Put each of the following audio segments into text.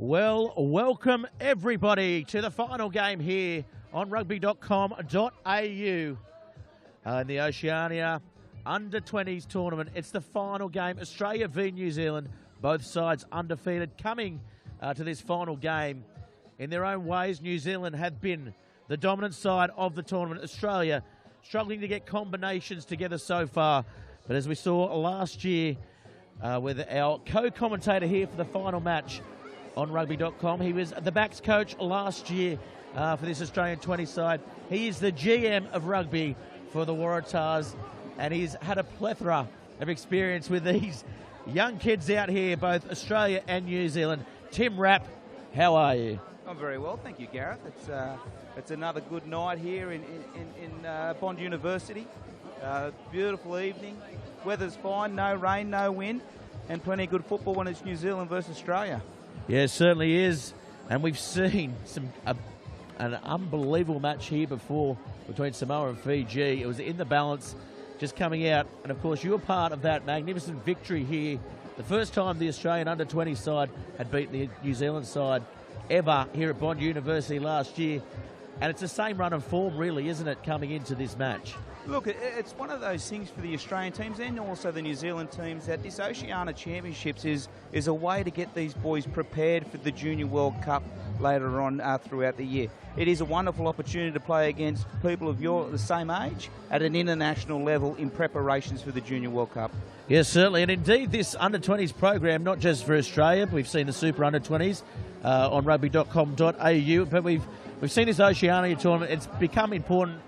Well, welcome everybody to the final game here on rugby.com.au in the Oceania Under-20s tournament. It's the final game, Australia v New Zealand, both sides undefeated. Coming to this final game, in their own ways, New Zealand have been the dominant side of the tournament. Australia struggling to get combinations together so far. But as we saw last year with our co-commentator here for the final match on rugby.com, he was the backs coach last year for this Australian 20 side. He is the GM of rugby for the Waratahs, and he's had a plethora of experience with these young kids out here, both Australia and New Zealand. Tim Rapp, how are you? I'm very well, thank you, Gareth. It's another good night here in Bond University. Beautiful evening. Weather's fine, no rain, no wind, and plenty of good football when it's New Zealand versus Australia. Yeah, it certainly is. And we've seen an unbelievable match here before between Samoa and Fiji. It was in the balance, just coming out. And, of course, you were part of that magnificent victory here. The first time the Australian under-20 side had beaten the New Zealand side ever here at Bond University last year. And it's the same run of form, really, isn't it, coming into this match? Look, it's one of those things for the Australian teams and also the New Zealand teams that this Oceania Championships is a way to get these boys prepared for the Junior World Cup later on throughout the year. It is a wonderful opportunity to play against people of the same age at an international level in preparations for the Junior World Cup. Yes, certainly. And indeed, this under-20s program, not just for Australia, we've seen the Super Under-20s on rugby.com.au, but we've seen this Oceania tournament. It's become important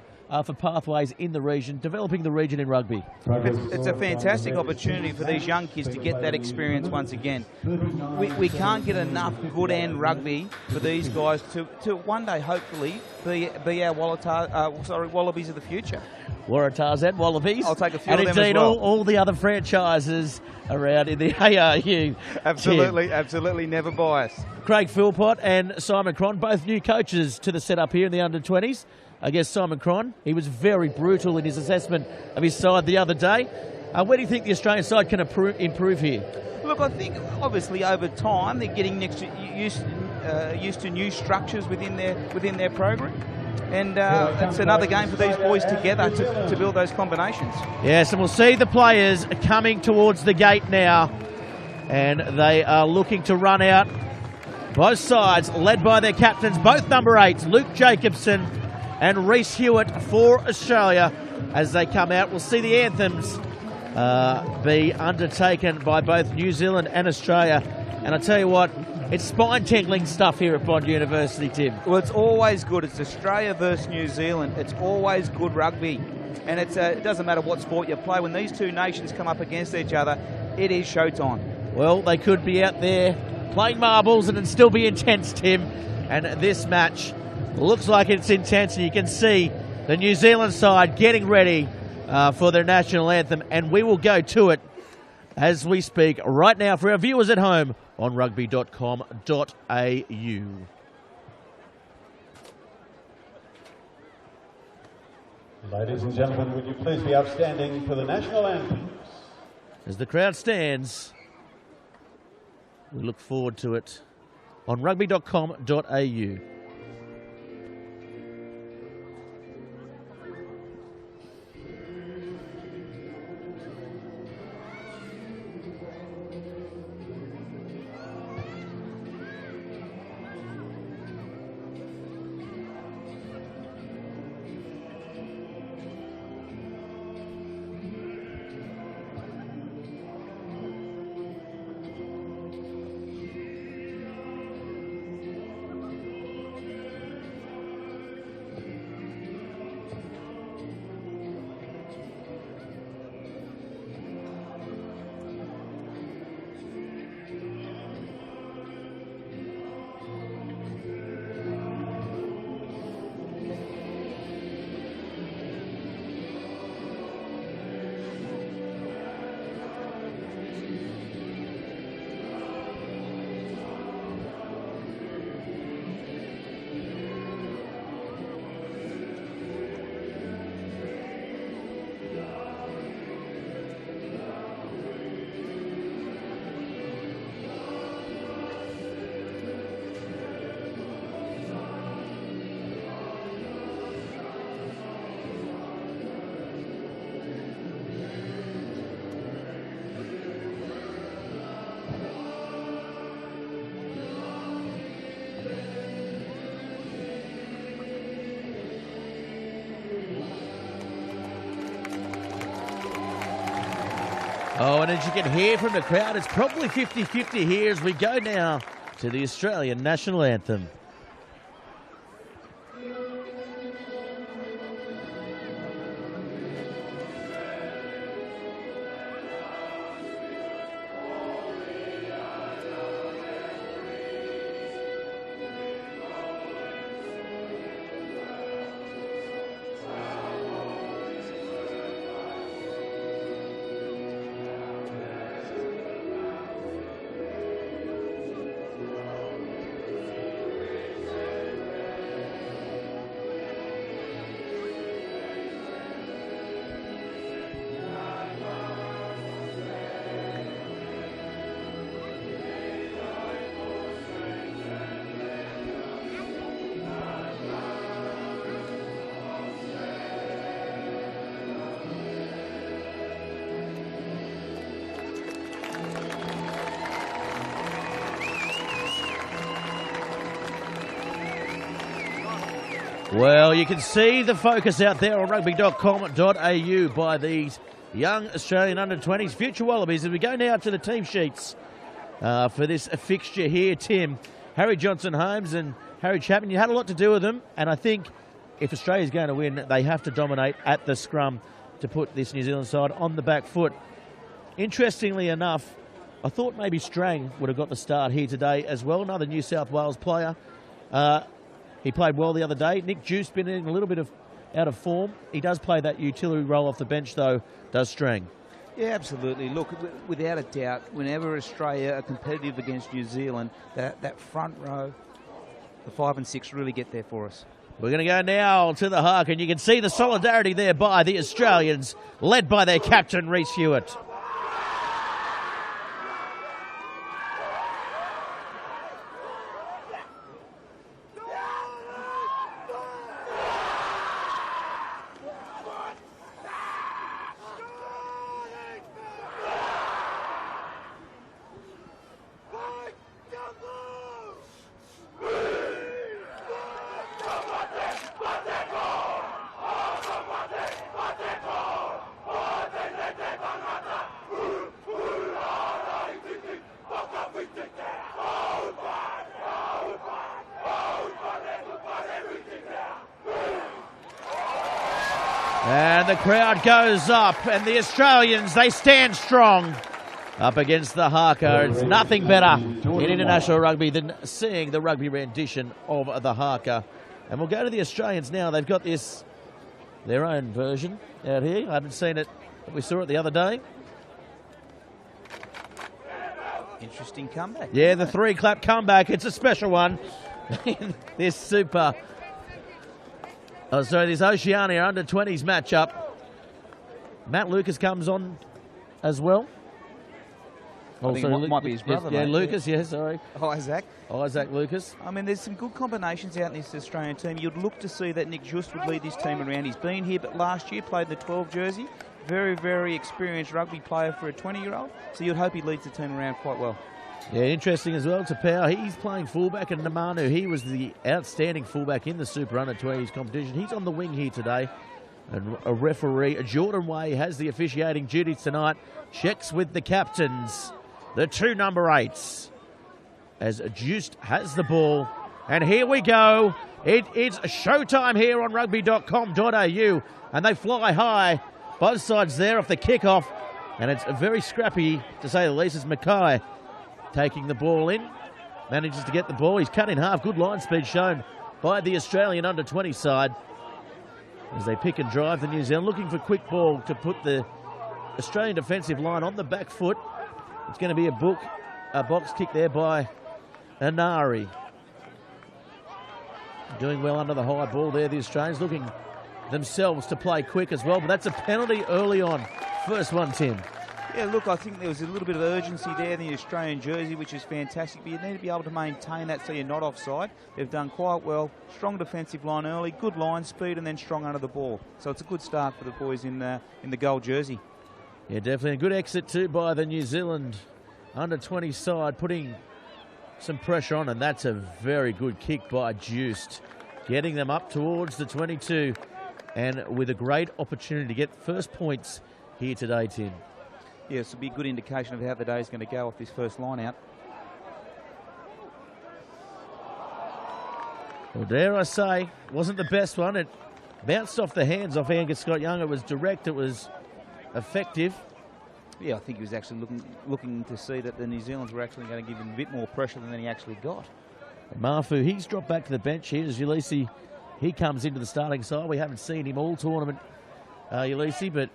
for pathways in the region, developing the region in rugby. It's a fantastic opportunity for these young kids to get that experience once again. We can't get enough good end rugby for these guys to one day hopefully be our Wallabies of the future. Waratahs and Wallabies. I'll take a few and of them indeed as well. all the other franchises around in the ARU. Absolutely never biased. Craig Philpott and Simon Cron, both new coaches to the setup here in the under-20s. I guess Simon Cron, he was very brutal in his assessment of his side the other day. Where do you think the Australian side can improve here? Look, I think obviously over time they're getting used to new structures within their program. And it's another game for these boys together to build those combinations. Yes, and we'll see the players coming towards the gate now. And they are looking to run out. Both sides led by their captains, both number 8s, Luke Jacobson and Reece Hewitt for Australia. As they come out, we'll see the anthems be undertaken by both New Zealand and Australia. And I tell you what, it's spine-tingling stuff here at Bond University, Tim. Well, it's always good. It's Australia versus New Zealand. It's always good rugby. And it doesn't matter what sport you play. When these two nations come up against each other, it is showtime. Well, they could be out there playing marbles and it'd still be intense, Tim. And this match looks like it's intense, and you can see the New Zealand side getting ready for their national anthem. And we will go to it as we speak right now for our viewers at home on rugby.com.au. Ladies and gentlemen, would you please be outstanding for the national anthems? As the crowd stands, we look forward to it on rugby.com.au. Oh, and as you can hear from the crowd, it's probably 50-50 here as we go now to the Australian national anthem. Well, you can see the focus out there on rugby.com.au by these young Australian under-20s future Wallabies. As we go now to the team sheets for this fixture here, Tim. Harry Johnson-Holmes and Harry Chapman, you had a lot to do with them, and I think if Australia's going to win, they have to dominate at the scrum to put this New Zealand side on the back foot. Interestingly enough, I thought maybe Strang would have got the start here today as well, another New South Wales player. He played well the other day. Nick Juice been in a little bit of out of form. He does play that utility role off the bench, though, does Strang. Yeah, absolutely. Look, without a doubt, whenever Australia are competitive against New Zealand, that front row, the 5 and 6 really get there for us. We're going to go now to the Hawk, and you can see the solidarity there by the Australians, led by their captain, Rhys Hewitt. And the crowd goes up, and the Australians, they stand strong up against the haka. It's nothing better in international rugby than seeing the rugby rendition of the haka. And we'll go to the Australians now. They've got this, their own version out here. I haven't seen it, but we saw it the other day. Interesting comeback. Yeah, the 3-clap comeback. It's a special one. This super... Oh, sorry, this Oceania under-20s matchup. Matt Lucas comes on as well. I think it might be his brother, Yeah, mate. Lucas, yeah, sorry. Isaac Lucas. I mean, there's some good combinations out in this Australian team. You'd look to see that Nick Just would lead this team around. He's been here, but last year played the 12 jersey. Very, very experienced rugby player for a 20-year-old. So you'd hope he leads the team around quite well. Yeah, interesting as well to Power. He's playing fullback, and Namanu, he was the outstanding fullback in the Super Under-20s competition. He's on the wing here today. And a referee, Jordan Way, has the officiating duties tonight. Checks with the captains, the 2 number 8s. As Juiced has the ball. And here we go. It's showtime here on rugby.com.au. And they fly high. Both sides there off the kickoff. And it's very scrappy, to say the least, as Mackay taking the ball in, manages to get the ball. He's cut in half. Good line speed shown by the Australian under-20 side as they pick and drive the New Zealand, looking for quick ball to put the Australian defensive line on the back foot. It's going to be a box kick there by Anari. Doing well under the high ball there. The Australians looking themselves to play quick as well, but that's a penalty early on. First one, Tim. Yeah, look, I think there was a little bit of urgency there in the Australian jersey, which is fantastic, but you need to be able to maintain that so you're not offside. They've done quite well. Strong defensive line early, good line speed, and then strong under the ball. So it's a good start for the boys in the gold jersey. Yeah, definitely. A good exit too by the New Zealand under-20 side, putting some pressure on, and that's a very good kick by Juiced, getting them up towards the 22, and with a great opportunity to get first points here today, Tim. Yeah, this will be a good indication of how the day is going to go off this first line out. Well, dare I say, wasn't the best one. It bounced off the hands of Angus Scott Young. It was direct. It was effective. Yeah, I think he was actually looking to see that the New Zealanders were actually going to give him a bit more pressure than he actually got. Mafu, he's dropped back to the bench here as Ulysses. He comes into the starting side. We haven't seen him all tournament, Ulysses, but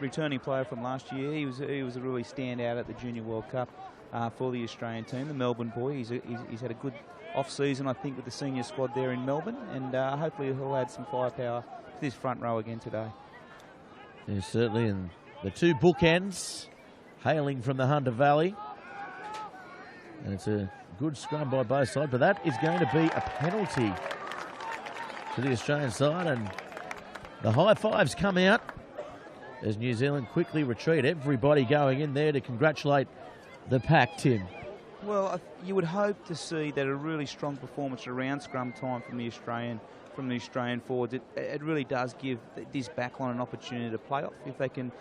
returning player from last year. He was a really standout at the Junior World Cup for the Australian team, the Melbourne boy. He's had a good off-season, I think, with the senior squad there in Melbourne, and hopefully he'll add some firepower to this front row again today. Yeah, certainly, and the two bookends hailing from the Hunter Valley. And it's a good scrum by both sides, but that is going to be a penalty to the Australian side, and the high fives come out as New Zealand quickly retreat. Everybody going in there to congratulate the pack, Tim. Well, you would hope to see that a really strong performance around scrum time from the Australian forwards. It really does give this backline an opportunity to play off. If they can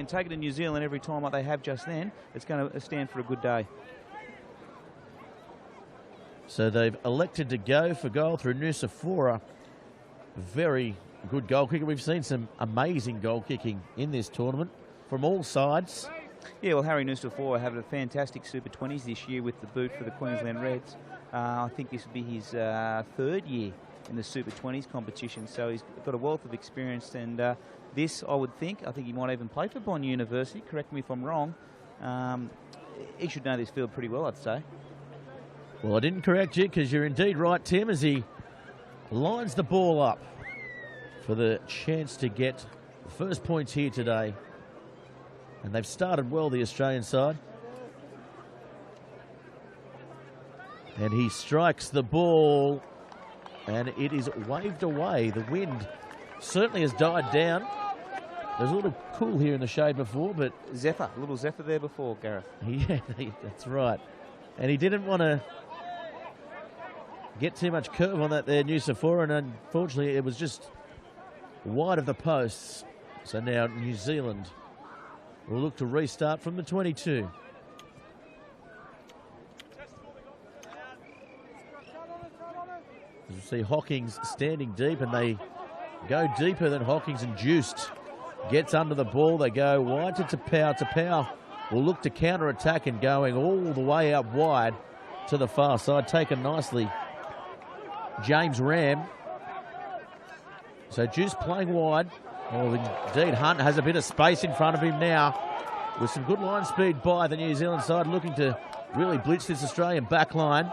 take it to New Zealand every time like they have just then, it's going to stand for a good day. So they've elected to go for goal through Nusafora. Very good goal kicker. We've seen some amazing goal kicking in this tournament from all sides. Yeah, well, Harry Nusafora had a fantastic Super 20s this year with the boot for the Queensland Reds. I think this will be his third year in the Super 20s competition, so he's got a wealth of experience, and this, I think he might even play for Bond University, correct me if I'm wrong. He should know this field pretty well, I'd say. Well, I didn't correct you because you're indeed right, Tim, as he lines the ball up for the chance to get the first points here today. And they've started well, the Australian side. And he strikes the ball, and it is waved away. The wind certainly has died down. There's a little cool here in the shade before, but... Zephyr, a little zephyr there before, Gareth. Yeah, that's right. And he didn't want to get too much curve on that there, Nusafora, and unfortunately it was just wide of the posts. So now New Zealand will look to restart from the 22. As you see Hawkins standing deep, and they go deeper than Hawkins, and Juiced gets under the ball. They go wide to Tapau. Tapau will look to counter-attack and going all the way out wide to the far side. Taken nicely, James Ram. So Juice playing wide. Well, indeed, Hunt has a bit of space in front of him now with some good line speed by the New Zealand side, looking to really blitz this Australian back line.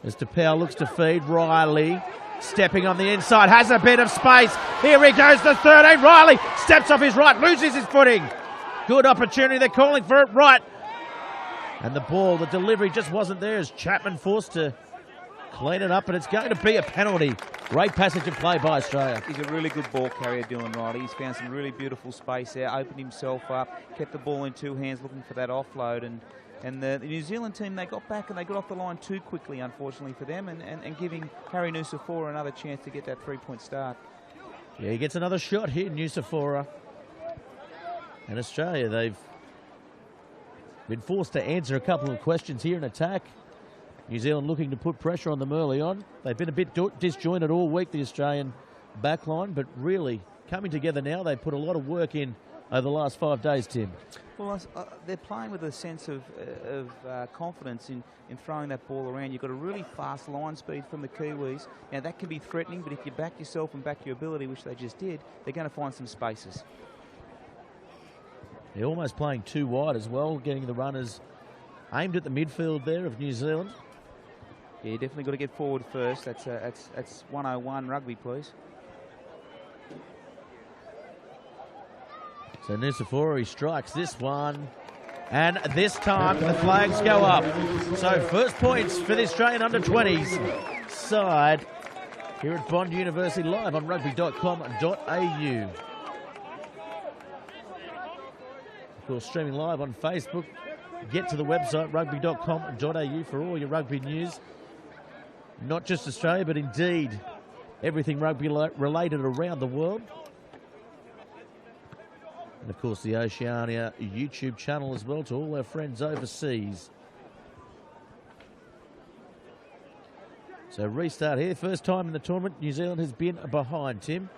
As Tapau looks to feed, Riley stepping on the inside, has a bit of space. Here he goes, the 13. Riley steps off his right, loses his footing. Good opportunity, they're calling for it right. And the ball, the delivery just wasn't there as Chapman forced to clean it up, and it's going to be a penalty. Great passage of play by Australia. He's a really good ball carrier, Dylan Riley. He's found some really beautiful space there, opened himself up, kept the ball in two hands looking for that offload, and the New Zealand team, they got back and they got off the line too quickly, unfortunately for them, and giving Harry Nusafora another chance to get that three-point start. Yeah, he gets another shot here, Nusafora. And Australia, they've been forced to answer a couple of questions here in attack. New Zealand looking to put pressure on them early on. They've been a bit disjointed all week, the Australian backline, but really coming together now. They put a lot of work in over the last 5 days, Tim. Well, they're playing with a sense of confidence in throwing that ball around. You've got a really fast line speed from the Kiwis. Now, that can be threatening, but if you back yourself and back your ability, which they just did, they're going to find some spaces. They're almost playing too wide as well, getting the runners aimed at the midfield there of New Zealand. Yeah, you definitely got to get forward first. That's 101 rugby, please. So Nusafora, he strikes this one, and this time the flags go up. So first points for the Australian under-20s side here at Bond University, live on rugby.com.au. Of course, streaming live on Facebook. Get to the website rugby.com.au for all your rugby news. Not just Australia, but indeed everything rugby related around the world. And, of course, the Oceania YouTube channel as well to all our friends overseas. So restart here. First time in the tournament New Zealand has been behind, Tim.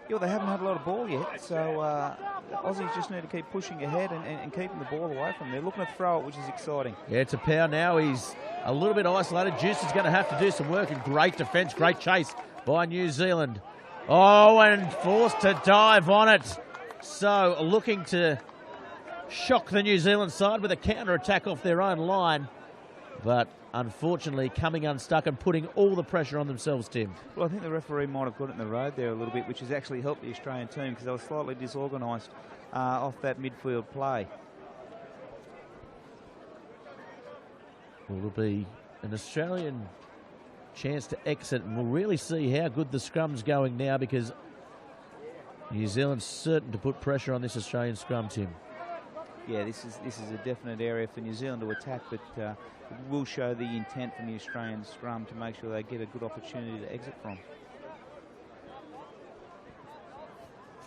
Yeah, they haven't had a lot of ball yet, so the Aussies just need to keep pushing ahead and keeping the ball away from them. They're looking to throw it, which is exciting. Yeah, it's a power now. He's a little bit isolated. Juice is going to have to do some work, and great defence, great chase by New Zealand. Oh, and forced to dive on it. So looking to shock the New Zealand side with a counter-attack off their own line. But unfortunately coming unstuck and putting all the pressure on themselves, Tim. Well, I think the referee might have got it in the road there a little bit, which has actually helped the Australian team because they were slightly disorganised off that midfield play. Well, it'll be an Australian chance to exit, and we'll really see how good the scrum's going now because New Zealand's certain to put pressure on this Australian scrum, Tim. Yeah, this is a definite area for New Zealand to attack, but it will show the intent from the Australian scrum to make sure they get a good opportunity to exit from.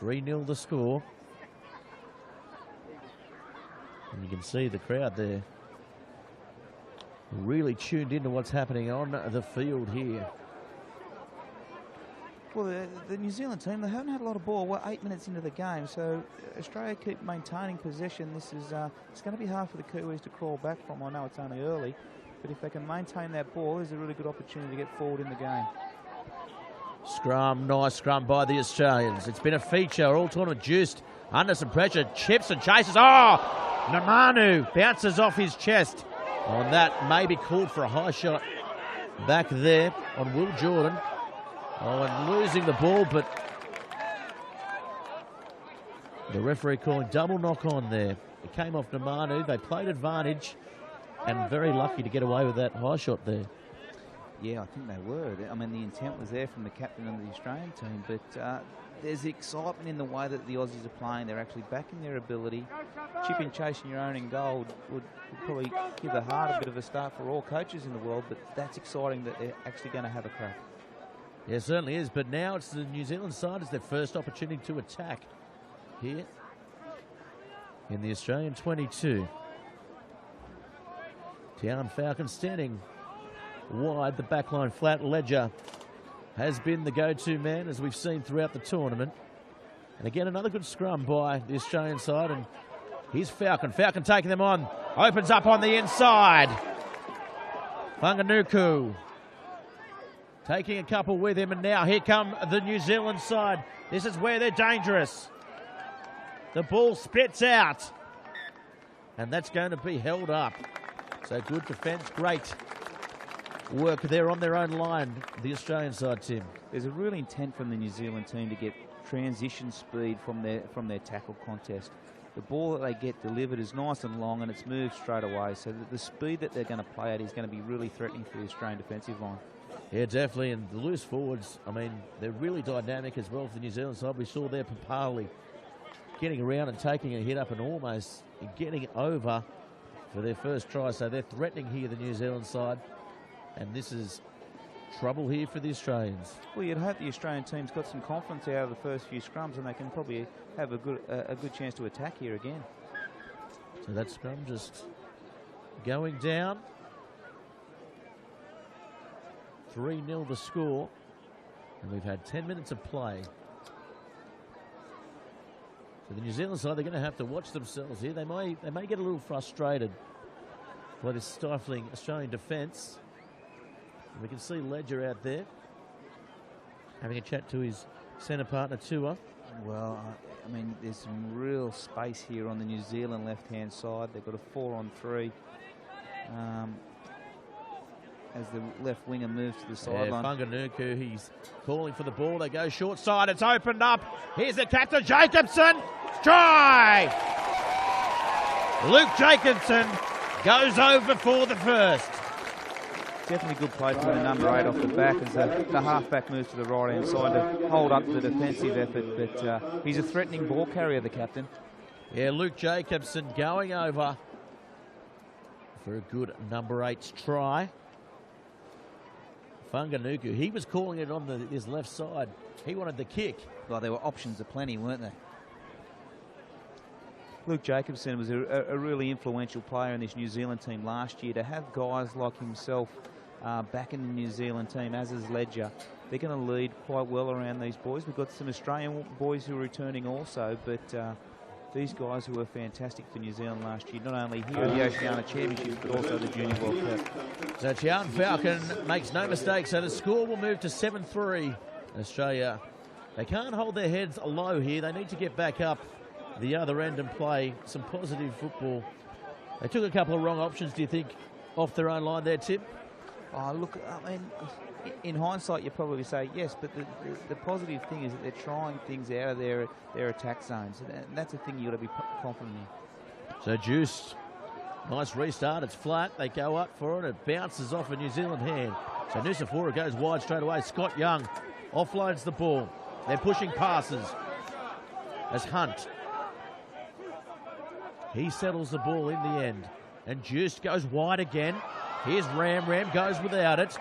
3-0 the score. And you can see the crowd there really tuned into what's happening on the field here. Well, the New Zealand team, they haven't had a lot of ball. We're 8 minutes into the game, so Australia keep maintaining possession. This is it's going to be hard for the Kiwis to crawl back from. I know it's only early, but if they can maintain that ball, there's a really good opportunity to get forward in the game. Scrum, nice scrum by the Australians. It's been a feature all tournament. Juiced under some pressure, chips and chases. Oh, Namanu bounces off his chest. On that, maybe called for a high shot back there on Will Jordan. Oh, and losing the ball, but the referee calling double knock on there. It came off Namanu. They played advantage and very lucky to get away with that high shot there. Yeah, I think they were. I mean, the intent was there from the captain of the Australian team, but there's excitement in the way that the Aussies are playing. They're actually backing their ability. Chipping, chasing your own in goal would probably give the heart a bit of a start for all coaches in the world, but that's exciting that they're actually going to have a crack. Yeah, it certainly is, but now it's the New Zealand side. It's their first opportunity to attack here in the Australian 22. Tian Falcon standing wide, the backline flat. Ledger has been the go-to man, as we've seen throughout the tournament. And again, another good scrum by the Australian side, and here's Falcon. Falcon taking them on, opens up on the inside. Whanganuku taking a couple with him, and now here come the New Zealand side. This is where they're dangerous. The ball spits out, and that's going to be held up. So good defence, great work there on their own line, the Australian side, Tim. There's a real intent from the New Zealand team to get transition speed from their tackle contest. The ball that they get delivered is nice and long, and it's moved straight away. So the speed that they're going to play at is going to be really threatening for the Australian defensive line. Yeah, definitely, and the loose forwards, I mean, they're really dynamic as well for the New Zealand side. We saw there Papali getting around and taking a hit up and almost getting over for their first try. So they're threatening here, the New Zealand side, and this is trouble here for the Australians. Well, you'd hope the Australian team's got some confidence out of the first few scrums, and they can probably have a good chance to attack here again. So that scrum just going down. 3-0 the score, and we've had 10 minutes of play. So the New Zealand side, they're going to have to watch themselves here. They may get a little frustrated by this stifling Australian defence. And we can see Ledger out there having a chat to his centre partner, Tua. Well, I mean, there's some real space here on the New Zealand left-hand side. They've got a 4-on-3. As the left winger moves to the sideline. Whanganuku, he's calling for the ball. They go short side. It's opened up. Here's the captain, Jacobson. Try! Luke Jacobson goes over for the first. Definitely good play from the number 8 off the back as the halfback moves to the right-hand side to hold up the defensive effort. But he's a threatening ball carrier, the captain. Yeah, Luke Jacobson going over for a good number 8's try. Whanganuku, he was calling it on his left side. He wanted the kick. Well, there were options aplenty, weren't there? Luke Jacobson was a really influential player in this New Zealand team last year. To have guys like himself back in the New Zealand team, as is Ledger, they're going to lead quite well around these boys. We've got some Australian boys who are returning also, but these guys who were fantastic for New Zealand last year, not only here at the Oceania Championships, but also the Junior World Cup. So Tian Falcon makes no mistake, so the score will move to 7-3. Australia, they can't hold their heads low here. They need to get back up the other end and play some positive football. They took a couple of wrong options, do you think, off their own line there, Tim? Oh, look, I mean, in hindsight, you probably say yes, but the positive thing is that they're trying things out of their attack zones, and that's a thing you've got to be confident in. So Juice, nice restart. It's flat. They go up for it. It bounces off a New Zealand hand. So Nusafora goes wide straight away. Scott Young offloads the ball. They're pushing passes as Hunt. He settles the ball in the end. And Juice goes wide again. Here's Ram. Ram goes without it.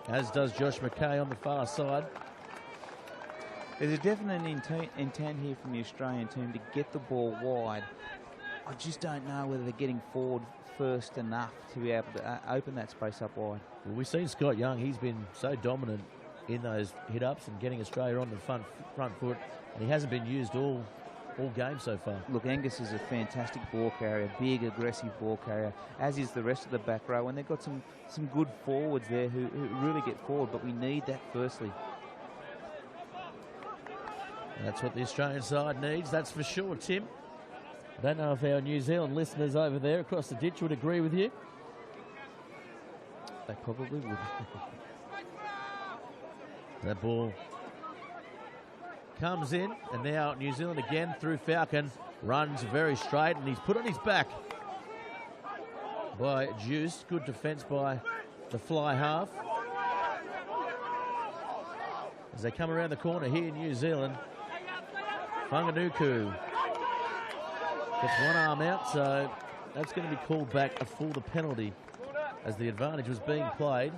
As does Josh McKay on the far side. There's a definite intent here from the Australian team to get the ball wide. I just don't know whether they're getting forward first enough to be able to open that space up wide. Well, we've seen Scott Young. He's been so dominant in those hit-ups and getting Australia on the front foot, and he hasn't been used all game so far. Look, Angus is a fantastic ball carrier, big, aggressive ball carrier, as is the rest of the back row, and they've got some good forwards there who really get forward, but we need that firstly. That's what the Australian side needs, that's for sure, Tim. I don't know if our New Zealand listeners over there across the ditch would agree with you. They probably would. That ball comes in, and now New Zealand again through Falcon. Runs very straight, and he's put on his back by Juice. Good defence by the fly half. As they come around the corner here in New Zealand, Whanganuku gets one arm out, so that's going to be called back for the penalty as the advantage was being played.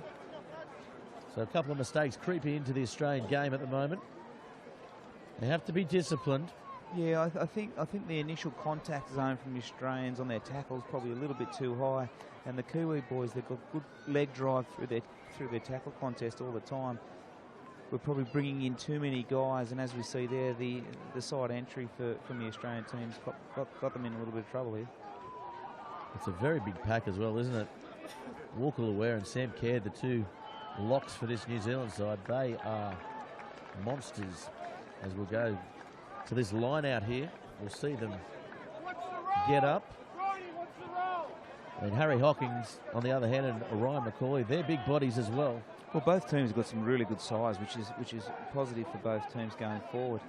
So a couple of mistakes creeping into the Australian game at the moment. They have to be disciplined. Yeah, I think the initial contact zone from the Australians on their tackles probably a little bit too high, and the Kiwi boys, they've got good leg drive through their tackle contest all the time. We're probably bringing in too many guys, and as we see there, the side entry from the Australian teams got them in a little bit of trouble here. It's a very big pack as well, isn't it? Walker Laware and Sam Caird, the two locks for this New Zealand side. They are monsters. As we'll go to this line out here, we'll see them get up. And Harry Hawkins, on the other hand, and Orion McCauley, they're big bodies as well. Well, both teams have got some really good size, which is positive for both teams going forward.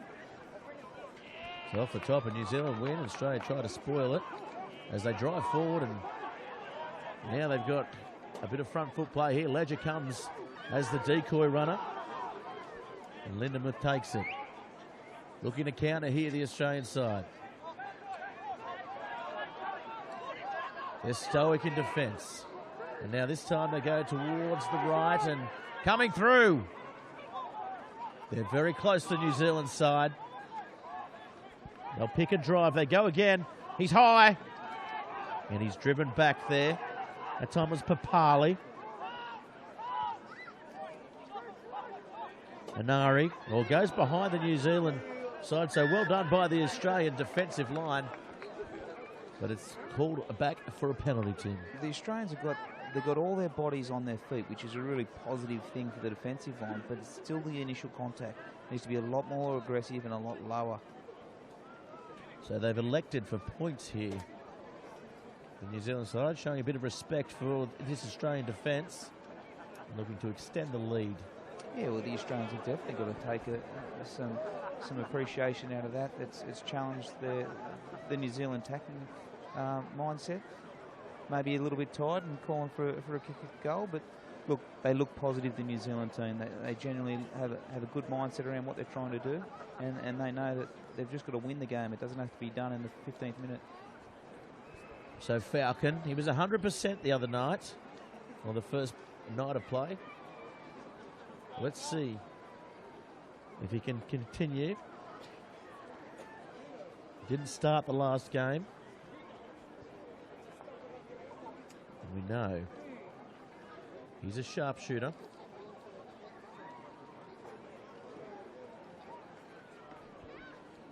So off the top, a New Zealand win. Australia try to spoil it as they drive forward, and now they've got a bit of front foot play here. Ledger comes as the decoy runner, and Lindemuth takes it. Looking to counter here, the Australian side. They're stoic in defence. And now this time they go towards the right and coming through. They're very close to the New Zealand side. They'll pick a drive. They go again. He's high. And he's driven back there. That time was Papali. Anari goes behind the New Zealand side, so well done by the Australian defensive line, but it's called back for a penalty, team. The Australians they've got all their bodies on their feet, which is a really positive thing for the defensive line, but it's still the initial contact needs to be a lot more aggressive and a lot lower. So they've elected for points here. The New Zealand side showing a bit of respect for this Australian defence, looking to extend the lead. Yeah, well, the Australians have definitely got to take some appreciation out of that. It's challenged the New Zealand attacking mindset. Maybe a little bit tired and calling for a kick at goal, but look, they look positive, the New Zealand team. They generally have a good mindset around what they're trying to do, and they know that they've just got to win the game. It doesn't have to be done in the 15th minute. So Falcon, he was 100% the other night, on the first night of play. Let's see if he can continue. Didn't start the last game. And we know he's a sharpshooter.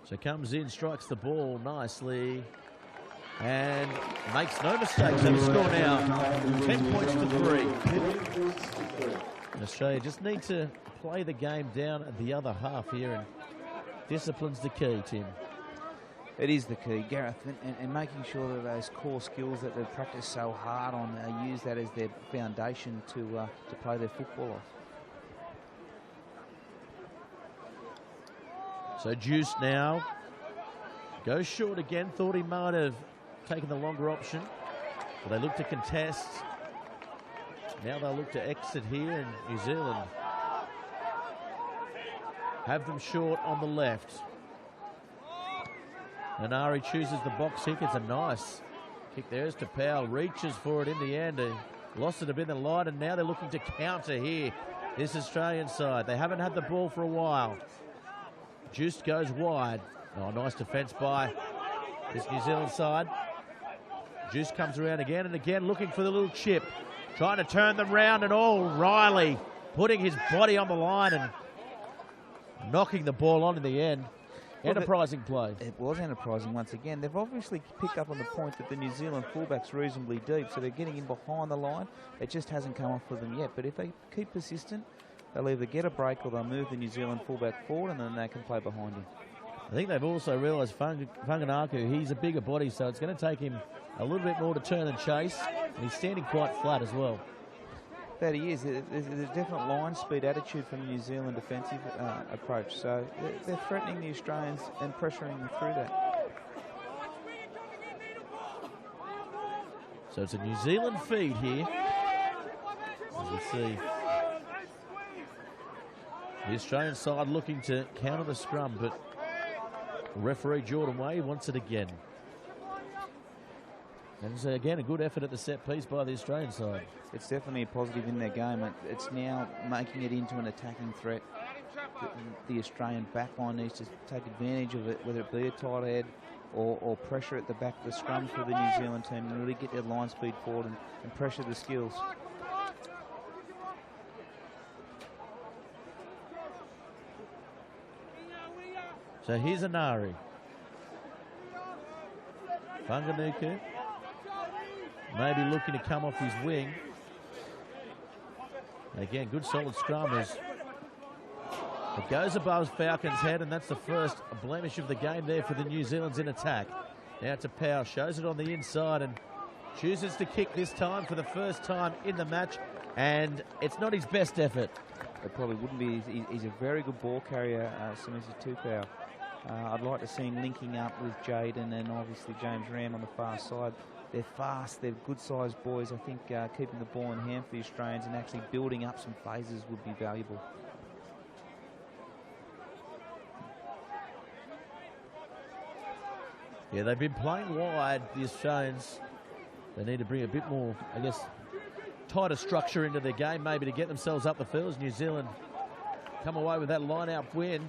So comes in, strikes the ball nicely, and makes no mistakes. And score now, 10 points to 3. And Australia just need to play the game down at the other half here, and discipline's the key, Tim. It is the key, Gareth, and making sure that those core skills that they've practiced so hard on, use that as their foundation to play their football off. So Juice now goes short again. Thought he might have taken the longer option. But they look to contest. Now they'll look to exit here, and New Zealand have them short on the left. Nanari chooses the box kick. It's a nice kick there as to Powell. Reaches for it in the end. He lost it a bit in the line, and now they're looking to counter here. This Australian side. They haven't had the ball for a while. Juice goes wide. Oh, nice defence by this New Zealand side. Juice comes around again and again, looking for the little chip. Trying to turn them round and all. Riley putting his body on the line and knocking the ball on in the end. Enterprising play. It was enterprising once again. They've obviously picked up on the point that the New Zealand fullback's reasonably deep, so they're getting in behind the line. It just hasn't come off for them yet. But if they keep persistent, they'll either get a break or they'll move the New Zealand fullback forward, and then they can play behind him. I think they've also realised Whanganāku, he's a bigger body, so it's going to take him a little bit more to turn and chase. And he's standing quite flat as well. That he is. There's a definite line speed attitude from the New Zealand defensive approach. So they're threatening the Australians and pressuring them through that. So it's a New Zealand feed here. As we see the Australian side looking to counter the scrum, but referee Jordan Way wants it again. And so again, a good effort at the set piece by the Australian side. It's definitely a positive in their game. It's now making it into an attacking threat. The Australian backline needs to take advantage of it, whether it be a tight head or pressure at the back of the scrum for the New Zealand team, and really get their line speed forward and pressure the skills. So here's Anari. Whanganāku maybe looking to come off his wing. And again, good solid scrum as it goes above Falcon's head, and that's the first blemish of the game there for the New Zealand's in attack. Now to Powell, shows it on the inside and chooses to kick this time for the first time in the match, and it's not his best effort. It probably wouldn't be. He's a very good ball carrier, Samisi Tupou. I'd like to see him linking up with Jaden and obviously James Ram on the far side. They're fast, they're good-sized boys. I think keeping the ball in hand for the Australians and actually building up some phases would be valuable. Yeah, they've been playing wide, the Australians. They need to bring a bit more, I guess, tighter structure into their game, maybe to get themselves up the field. New Zealand come away with that line-out win.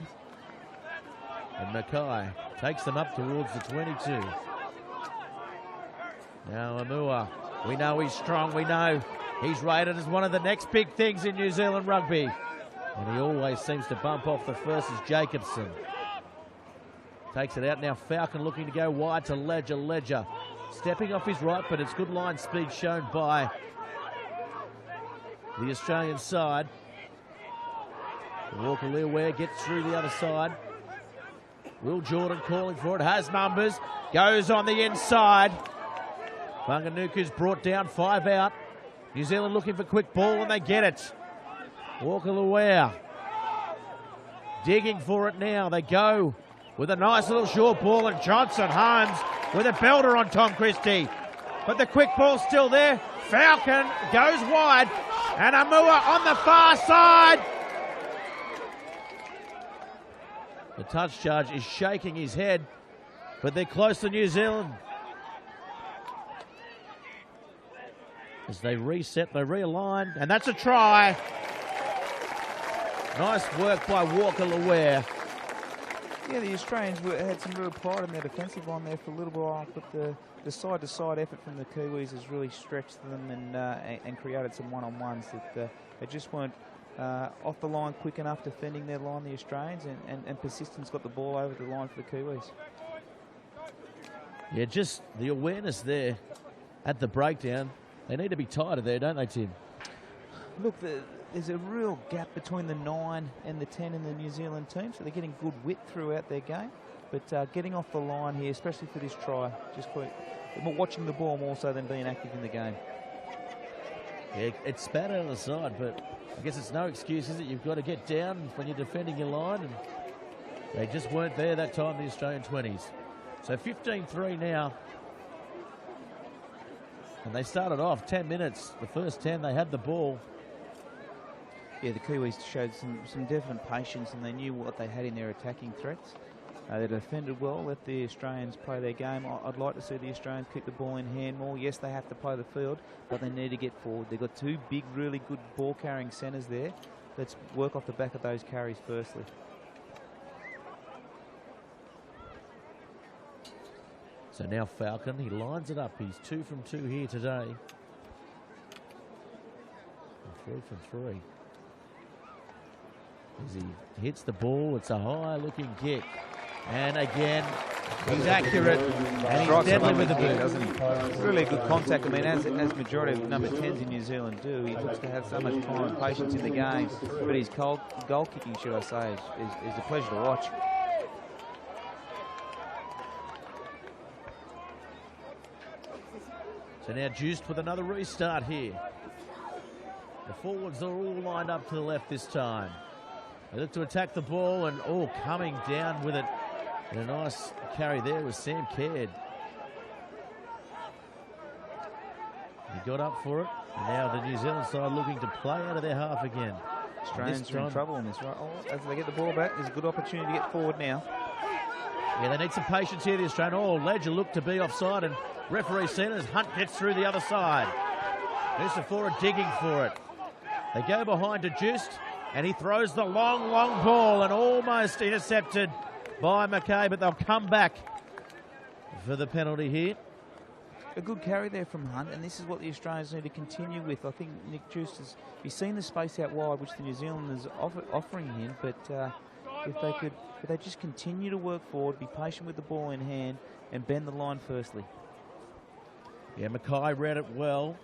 And Mackay takes them up towards the 22. Now Amua, we know he's strong, we know he's rated as one of the next big things in New Zealand rugby. And he always seems to bump off the first as Jacobson. Takes it out now, Falcon looking to go wide to Ledger. Ledger stepping off his right, but it's good line speed shown by the Australian side. Walker Leaware gets through the other side. Will Jordan calling for it, has numbers, goes on the inside. Whanganāku's brought down, 5 out. New Zealand looking for quick ball and they get it. Walker Leaware digging for it now. They go with a nice little short ball, and Johnson Holmes with a belter on Tom Christie. But the quick ball's still there. Falcon goes wide and Amua on the far side. The touch charge is shaking his head, but they're close to New Zealand. As they reset, they realign, and that's a try. Nice work by Walker Leaware. Yeah, the Australians had some real pride in their defensive line there for a little while, but the side-to-side effort from the Kiwis has really stretched them and created some one-on-ones that they just weren't off the line quick enough defending their line, the Australians, and persistence got the ball over the line for the Kiwis. Yeah, just the awareness there at the breakdown. They need to be tighter there, don't they, Tim? Look, there's a real gap between the 9 and the 10 in the New Zealand team, so they're getting good width throughout their game. But getting off the line here, especially for this try, just watching the ball more so than being active in the game. Yeah, it's spat out of the side, but I guess it's no excuse, is it? You've got to get down when you're defending your line, and they just weren't there that time, the Australian 20s. So 15-3 now. And they started off 10 minutes. The first 10, they had the ball. Yeah, the Kiwis showed some definite patience, and they knew what they had in their attacking threats. They defended well, let the Australians play their game. I'd like to see the Australians keep the ball in hand more. Yes, they have to play the field, but they need to get forward. They've got 2 big, really good ball-carrying centres there. Let's work off the back of those carries firstly. So now Falcon, he lines it up. He's 2 from 2 here today. And 3 from 3. As he hits the ball, it's a high-looking kick. And again, he's accurate, and he's deadly with the boot, doesn't he? Really good contact. I mean, as majority of number 10s in New Zealand do, he looks to have so much time and patience in the game. But his goal kicking, should I say, is a pleasure to watch. So now Juiced with another restart here. The forwards are all lined up to the left this time. They look to attack the ball, and coming down with it. And a nice carry there was Sam Caird. He got up for it. And now the New Zealand side looking to play out of their half again. Australians are in trouble in this, right? As they get the ball back, there's a good opportunity to get forward now. Yeah, they need some patience here, the Australian. Ledger looked to be offside, and referee seen as Hunt gets through the other side. Nusafora digging for it. They go behind to Juiced, and he throws the long ball, and almost intercepted by McKay, but they'll come back for the penalty here. A good carry there from Hunt, and this is what the Australians need to continue with. I think Nick Juiced has seen the space out wide, which the New Zealanders offering him, but if they just continue to work forward, be patient with the ball in hand, and bend the line firstly. Yeah, Mackay read it well.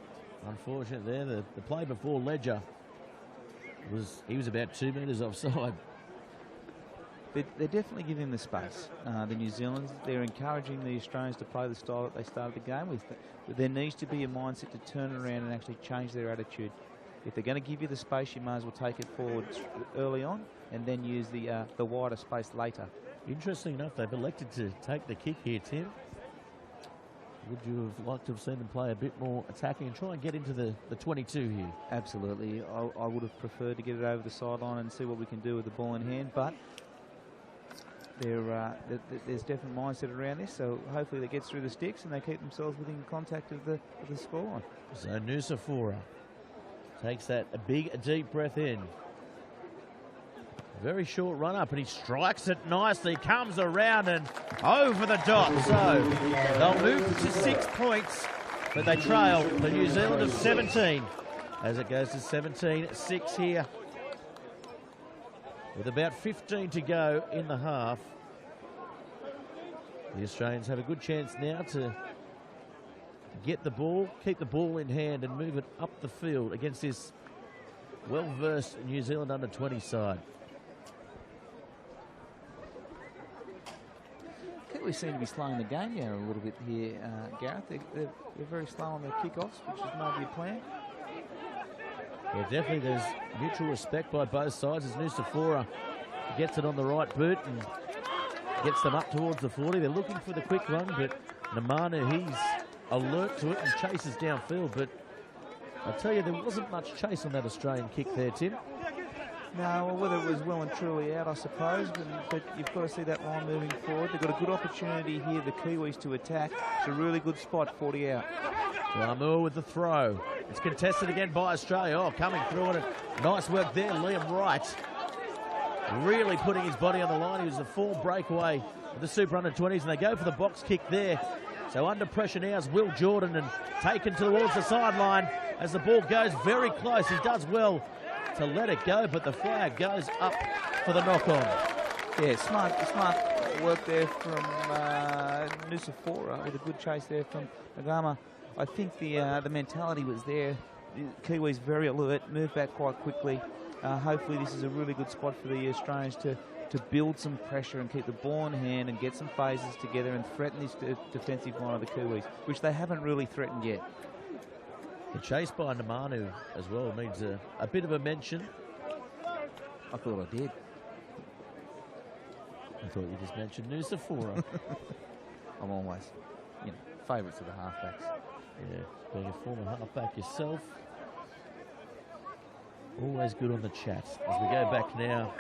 Unfortunately there, the play before Ledger he was about 2 metres offside. They're definitely giving the space. The New Zealanders, they're encouraging the Australians to play the style that they started the game with. But there needs to be a mindset to turn around and actually change their attitude. If they're going to give you the space, you might as well take it forward early on and then use the wider space later. Interesting enough, they've elected to take the kick here, Tim. Would you have liked to have seen them play a bit more attacking and try and get into the 22 here? Absolutely. I would have preferred to get it over the sideline and see what we can do with the ball in hand, but there's definite mindset around this, so hopefully that gets through the sticks and they keep themselves within contact of the scoreline. So Nusafora takes that a big, deep breath in. Very short run up, and he strikes it nicely, comes around and over the dot. So they'll move to 6 points, but they trail the New Zealand of 17 as it goes to 17-6 here. With about 15 to go in the half. The Australians have a good chance now to get the ball, keep the ball in hand and move it up the field against this well-versed New Zealand under-20 side. We seem to be slowing the game down a little bit here, Gareth. They're very slow on their kickoffs, which is maybe a plan. Yeah, definitely there's mutual respect by both sides as Nusafora gets it on the right boot and gets them up towards the 40. They're looking for the quick run, but Namanu, he's alert to it and chases downfield. But I tell you, there wasn't much chase on that Australian kick there, Tim. No, well, whether it was well and truly out, I suppose, but you've got to see that line moving forward. They've got a good opportunity here, the Kiwis, to attack. It's a really good spot, 40 out. Ramur with the throw. It's contested again by Australia. Coming through on it. Nice work there, Liam Wright. really putting his body on the line. He was the full breakaway of the Super Under-20s, and they go for the box kick there. So under pressure now is Will Jordan, and taken towards the sideline as the ball goes very close. He does well to let it go, but the flag goes up for the knock-on. Yeah, smart work there from Nusafora with a good chase there from Nagama. I think the mentality was there. The Kiwis very alert, moved back quite quickly. Hopefully this is a really good spot for the Australians to build some pressure and keep the ball in hand and get some phases together and threaten this defensive line of the Kiwis, which they haven't really threatened yet. The chase by Namanu as well needs a bit of a mention. I thought I did. I thought you just mentioned Nusafora. I'm always, favourites of the halfbacks. Yeah, being a former halfback yourself. Always good on the chat. As we go back now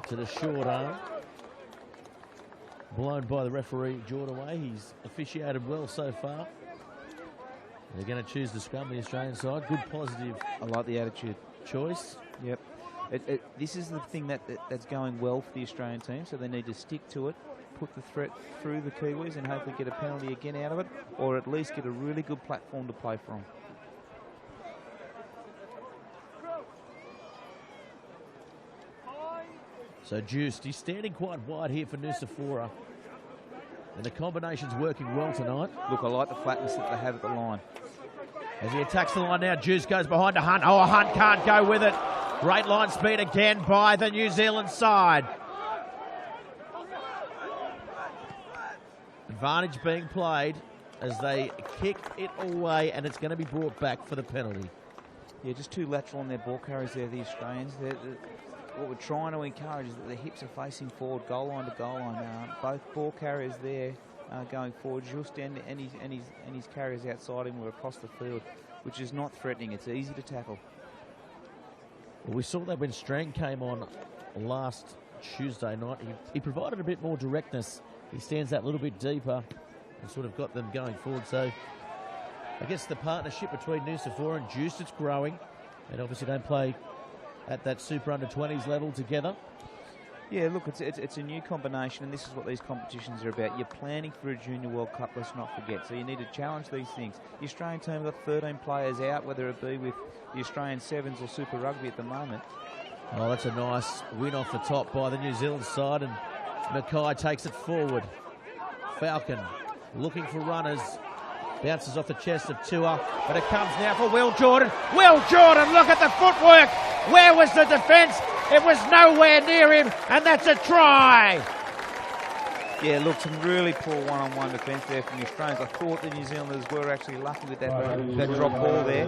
to the short arm. Blown by the referee, Jordan away. He's officiated well so far. They're going to choose the scrum, the Australian side. Good positive. I like the attitude. Choice. Yep. This is the thing that's going well for the Australian team, so they need to stick to it, put the threat through the Kiwis and hopefully get a penalty again out of it, or at least get a really good platform to play from. So Juiced, he's standing quite wide here for Nusafora. And the combination's working well tonight. Look, I like the flatness that they have at the line. As he attacks the line now, Juice goes behind to Hunt. Oh, Hunt can't go with it. Great line speed again by the New Zealand side. Advantage being played as they kick it away, and it's going to be brought back for the penalty. Yeah, just too lateral on their ball carries there, the Australians. What we're trying to encourage is that the hips are facing forward, goal line to goal line. Both ball carriers there going forward. Just and his carriers outside him were across the field, which is not threatening. It's easy to tackle. Well, we saw that when Strang came on last Tuesday night. He provided a bit more directness. He stands that little bit deeper and sort of got them going forward. So I guess the partnership between Nusafora and Juice, it's growing. And obviously don't play at that Super Under-20s level together. Yeah, look, it's a new combination, and this is what these competitions are about. You're planning for a Junior World Cup, let's not forget. So you need to challenge these things. The Australian team have got 13 players out, whether it be with the Australian Sevens or Super Rugby at the moment. Oh, that's a nice win off the top by the New Zealand side, and Mackay takes it forward. Falcon looking for runners. Bounces off the chest of Tua, but it comes now for Will Jordan. Will Jordan, look at the footwork. Where was the defence? It was nowhere near him, and that's a try. Yeah, look, some really poor one-on-one defence there from the Australians. I thought the New Zealanders were actually lucky with that drop ball there.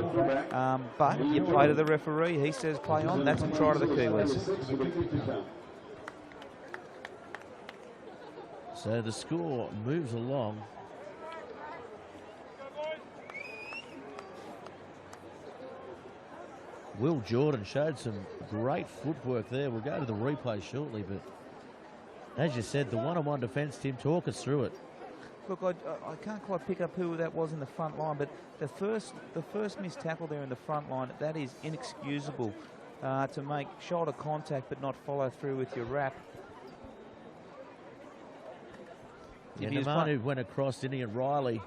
But you play to the referee. He says play on. That's a try to the Kiwis. So the score moves along. Will Jordan showed some great footwork there. We'll go to the replay shortly, but as you said, the one-on-one defence, Tim, talk us through it. Look, I can't quite pick up who that was in the front line, but the first missed tackle there in the front line, that is inexcusable to make shoulder contact but not follow through with your wrap. Yeah, Namanu went across, didn't he, and Riley.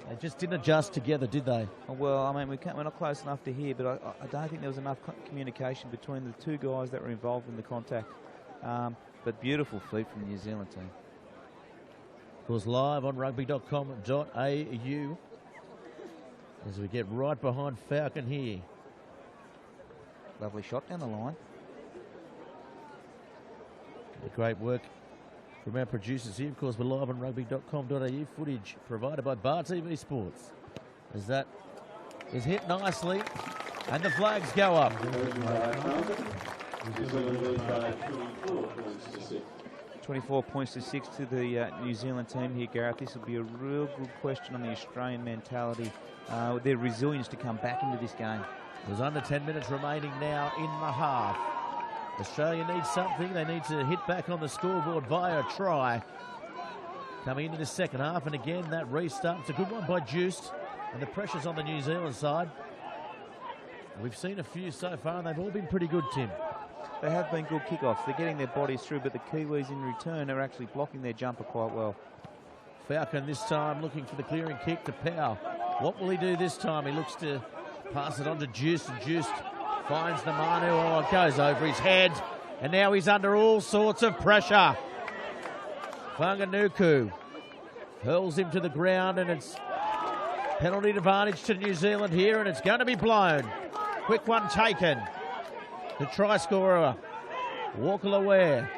They just didn't adjust together, did they? Well, I mean, we're not close enough to hear, but I don't think there was enough communication between the two guys that were involved in the contact. But beautiful feat from the New Zealand team. Of course, live on rugby.com.au as we get right behind Falcon here. Lovely shot down the line. Great work from our producers here. Of course, we're live on rugby.com.au. Footage provided by Bar TV Sports. As that is hit nicely, and the flags go up. 24 points to 6 to the New Zealand team here, Gareth. This will be a real good question on the Australian mentality, their resilience to come back into this game. There's under 10 minutes remaining now in the half. Australia needs something. They need to hit back on the scoreboard via a try. Coming into the second half, and again, that restart. It's a good one by Juiced, and the pressure's on the New Zealand side. We've seen a few so far, and they've all been pretty good, Tim. they have been good kickoffs. They're getting their bodies through, but the Kiwis in return are actually blocking their jumper quite well. Falcon this time looking for the clearing kick to Powell. What will he do this time? He looks to pass it on to Juice, and Juice finds the Manu. Oh, it goes over his head, and now he's under all sorts of pressure. Whanganuku hurls him to the ground, and it's penalty advantage to New Zealand here, and it's going to be blown. Quick one taken. The try scorer, Walker-Laware.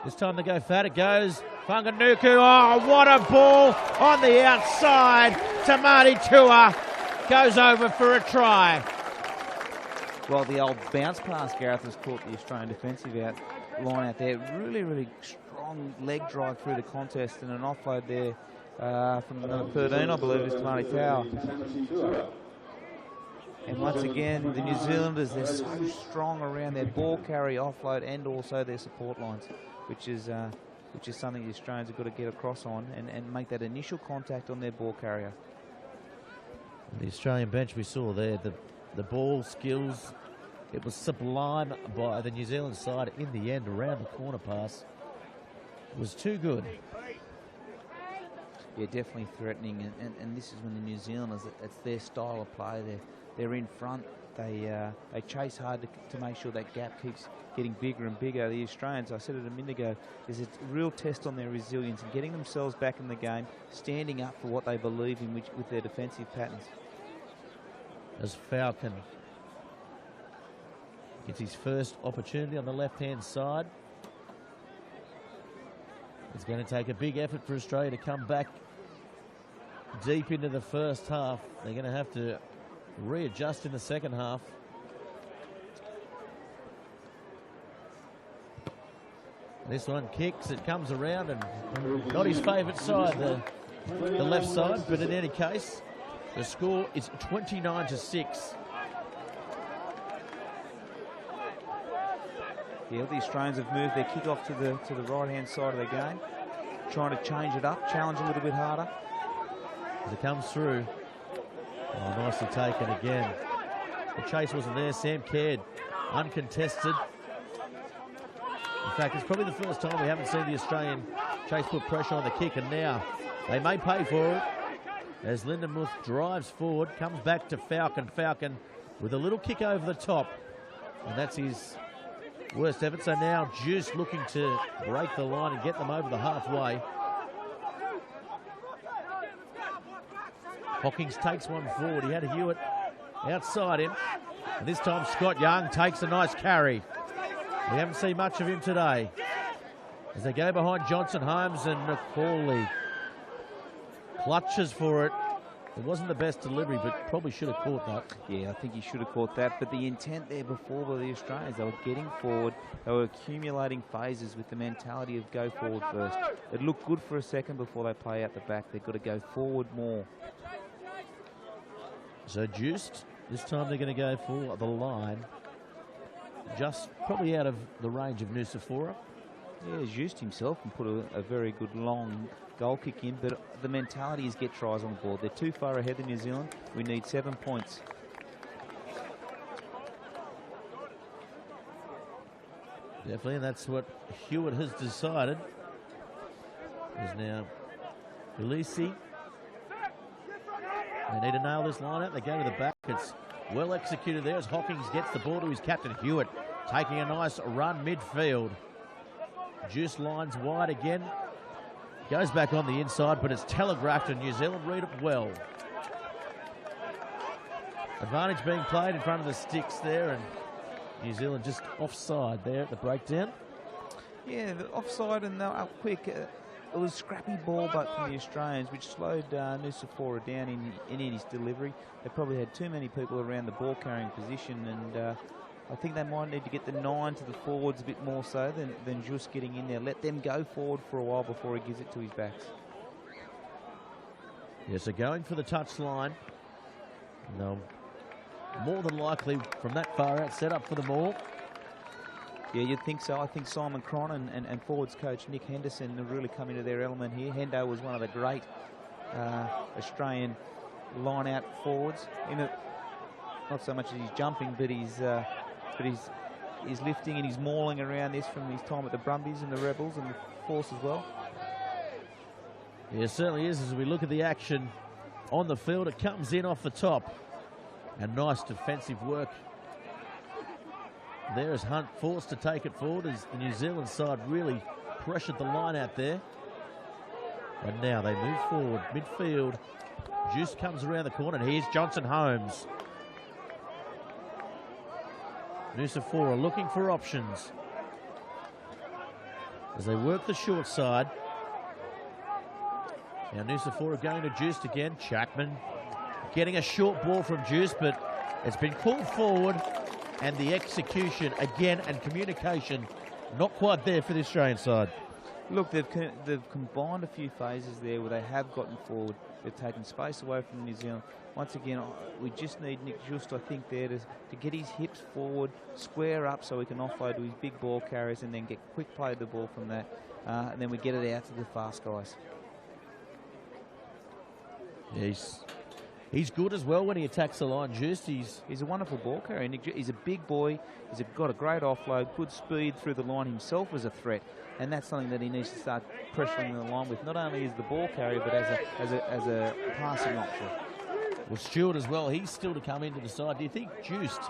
This time they go fat. It goes Whanganuku. Oh, what a ball on the outside. Tamati Tua goes over for a try. Well, the old bounce pass, Gareth, has caught the Australian defensive line out there. Really, really strong leg drive through the contest, and an offload there from number 13, I believe, is Tamati Tua. And once again, the New Zealanders, they're so strong around their ball carry, offload, and also their support lines, which is something the Australians have got to get across on and make that initial contact on their ball carrier. The Australian bench we saw there, the ball skills, it was sublime by the New Zealand side in the end. Around the corner pass was too good. Yeah, definitely threatening, and this is when the New Zealanders, it's their style of play. They're in front. They chase hard to make sure that gap keeps getting bigger and bigger. The Australians, I said it a minute ago, is a real test on their resilience and getting themselves back in the game, standing up for what they believe in with their defensive patterns. As Falcon gets his first opportunity on the left-hand side. It's going to take a big effort for Australia to come back deep into the first half. They're going to have to readjust in the second half. This one kicks, it comes around, and not his favourite side, the left side, but in any case, the score is 29-6. Yeah, the Australians have moved their kick-off to the right-hand side of the game, trying to change it up, challenge a little bit harder. As it comes through, oh, nicely taken again. The chase wasn't there. Sam Caird, uncontested. In fact, it's probably the first time we haven't seen the Australian chase put pressure on the kick, and now they may pay for it as Lindenmuth drives forward, comes back to Falcon. Falcon with a little kick over the top, and that's his worst effort. So now Juice looking to break the line and get them over the halfway. Hawkins takes one forward. He had Hewitt outside him. And this time Scott Young takes a nice carry. We haven't seen much of him today. As they go behind Johnson, Holmes and McCauley. Clutches for it. It wasn't the best delivery, but probably should have caught that. Yeah, I think he should have caught that. But the intent there before by the Australians, they were getting forward. They were accumulating phases with the mentality of go forward first. It looked good for a second before they play out the back. They've got to go forward more. So Juiced, this time they're going to go for the line. Just probably out of the range of Nusafora. Yeah, Juiced himself can put a very good long goal kick in, but the mentality is get tries on board. They're too far ahead of New Zealand. We need 7 points. Definitely, and that's what Hewitt has decided. Is now Ulisi. They need to nail this line out. They go to the back. It's well executed there as Hawkins gets the ball to his captain, Hewitt, taking a nice run midfield. Juice lines wide again. Goes back on the inside, but it's telegraphed, and New Zealand read it well. Advantage being played in front of the sticks there, and New Zealand just offside there at the breakdown. Yeah, the offside, and they're up quick. It was scrappy ball, but from the Australians, which slowed Nusafora down in his delivery. They probably had too many people around the ball-carrying position, and I think they might need to get the 9 to the forwards a bit more so than just getting in there. Let them go forward for a while before he gives it to his backs. Yeah, so going for the touch line. No, more than likely from that far out, set up for the maul. Yeah, you'd think so. I think Simon Cronin and forwards coach Nick Henderson have really come into their element here. Hendo was one of the great Australian line-out forwards. Not so much as he's jumping, but his his lifting and his mauling around this from his time at the Brumbies and the Rebels and the Force as well. Yeah, it certainly is. As we look at the action on the field, it comes in off the top. And nice defensive work there as Hunt forced to take it forward as the New Zealand side really pressured the line out there. And now they move forward, midfield. Juice comes around the corner, and here's Johnson Holmes. Nusafora looking for options as they work the short side. Now Nusafora going to Juice again. Chapman getting a short ball from Juice, but it's been pulled forward, and the execution again and communication not quite there for the Australian side. Look, they've combined a few phases there where they have gotten forward. They've taken space away from New Zealand. Once again, we just need Nick Just, I think, there to get his hips forward, square up so he can offload to his big ball carriers and then get quick play of the ball from that. And then we get it out to the fast guys. Yeah, he's good as well when he attacks the line, Just. He's a wonderful ball carrier. He's a big boy. He's got a great offload, good speed through the line himself as a threat. And that's something that he needs to start pressuring the line with, not only as the ball carrier, but as a passing option. Well, Stewart as well, he's still to come into the side. Do you think Juiced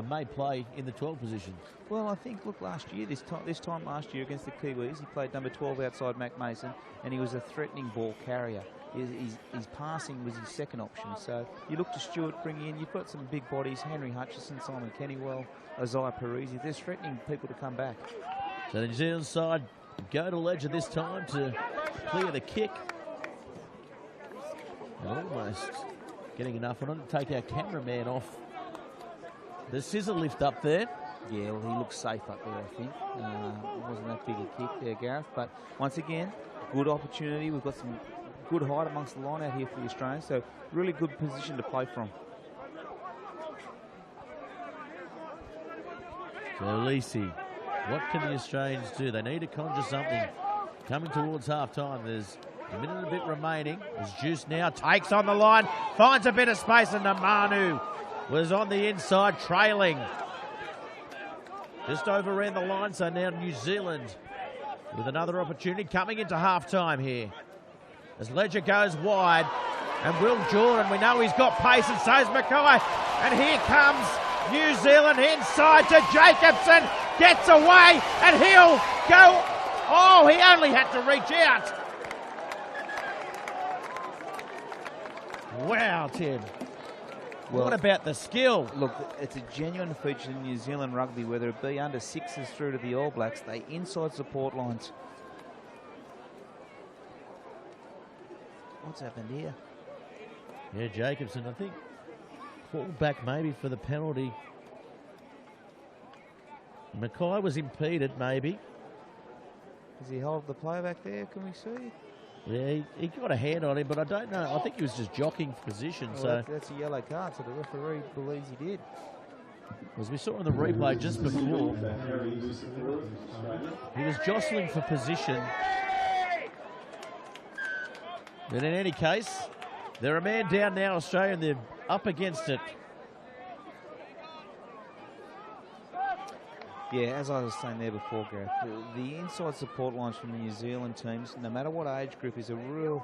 may play in the 12 position? Well, I think, look, last year, this time last year against the Kiwis, he played number 12 outside Mac Mason, and he was a threatening ball carrier. His passing was his second option. So you look to Stewart, bring in, you've got some big bodies, Henry Hutchison, Simon Kennywell, Isaiah Parisi. They're threatening people to come back. So the New Zealand side go to Ledger this time to clear the kick. And almost getting enough on it to take our cameraman off. The scissor lift up there. Yeah, well, he looks safe up there, I think. It wasn't that big a kick there, Gareth. But once again, good opportunity. We've got some good height amongst the line out here for the Australians. So really good position to play from. So Lisi, what can the Australians do? They need to conjure something. Coming towards half-time, there's a minute and a bit remaining. As Juice now takes on the line, finds a bit of space, and Namanu was on the inside, trailing. Just overran the line, so now New Zealand with another opportunity coming into half-time here. As Ledger goes wide, and Will Jordan, we know he's got pace, and so's Mackay. And here comes New Zealand inside to Jacobson, gets away, and he'll go. Oh, he only had to reach out. Wow, Tim. Well, what about the skill? Look, it's a genuine feature in New Zealand rugby, whether it be under sixes through to the All Blacks. They inside support lines. What's happened here? Yeah, Jacobson, I think, called back maybe for the penalty. Mackay was impeded, maybe. Does he hold the play back there? Can we see? Yeah, he got a hand on him, but I don't know. I think he was just jockeying for position. Well, so that's a yellow card, so the referee believes he did. As we saw in the replay just before, he was jostling for position. But in any case, they're a man down now, Australia, and they're up against it. Yeah, as I was saying there before, Gareth, the inside support lines from the New Zealand teams, no matter what age group, is a real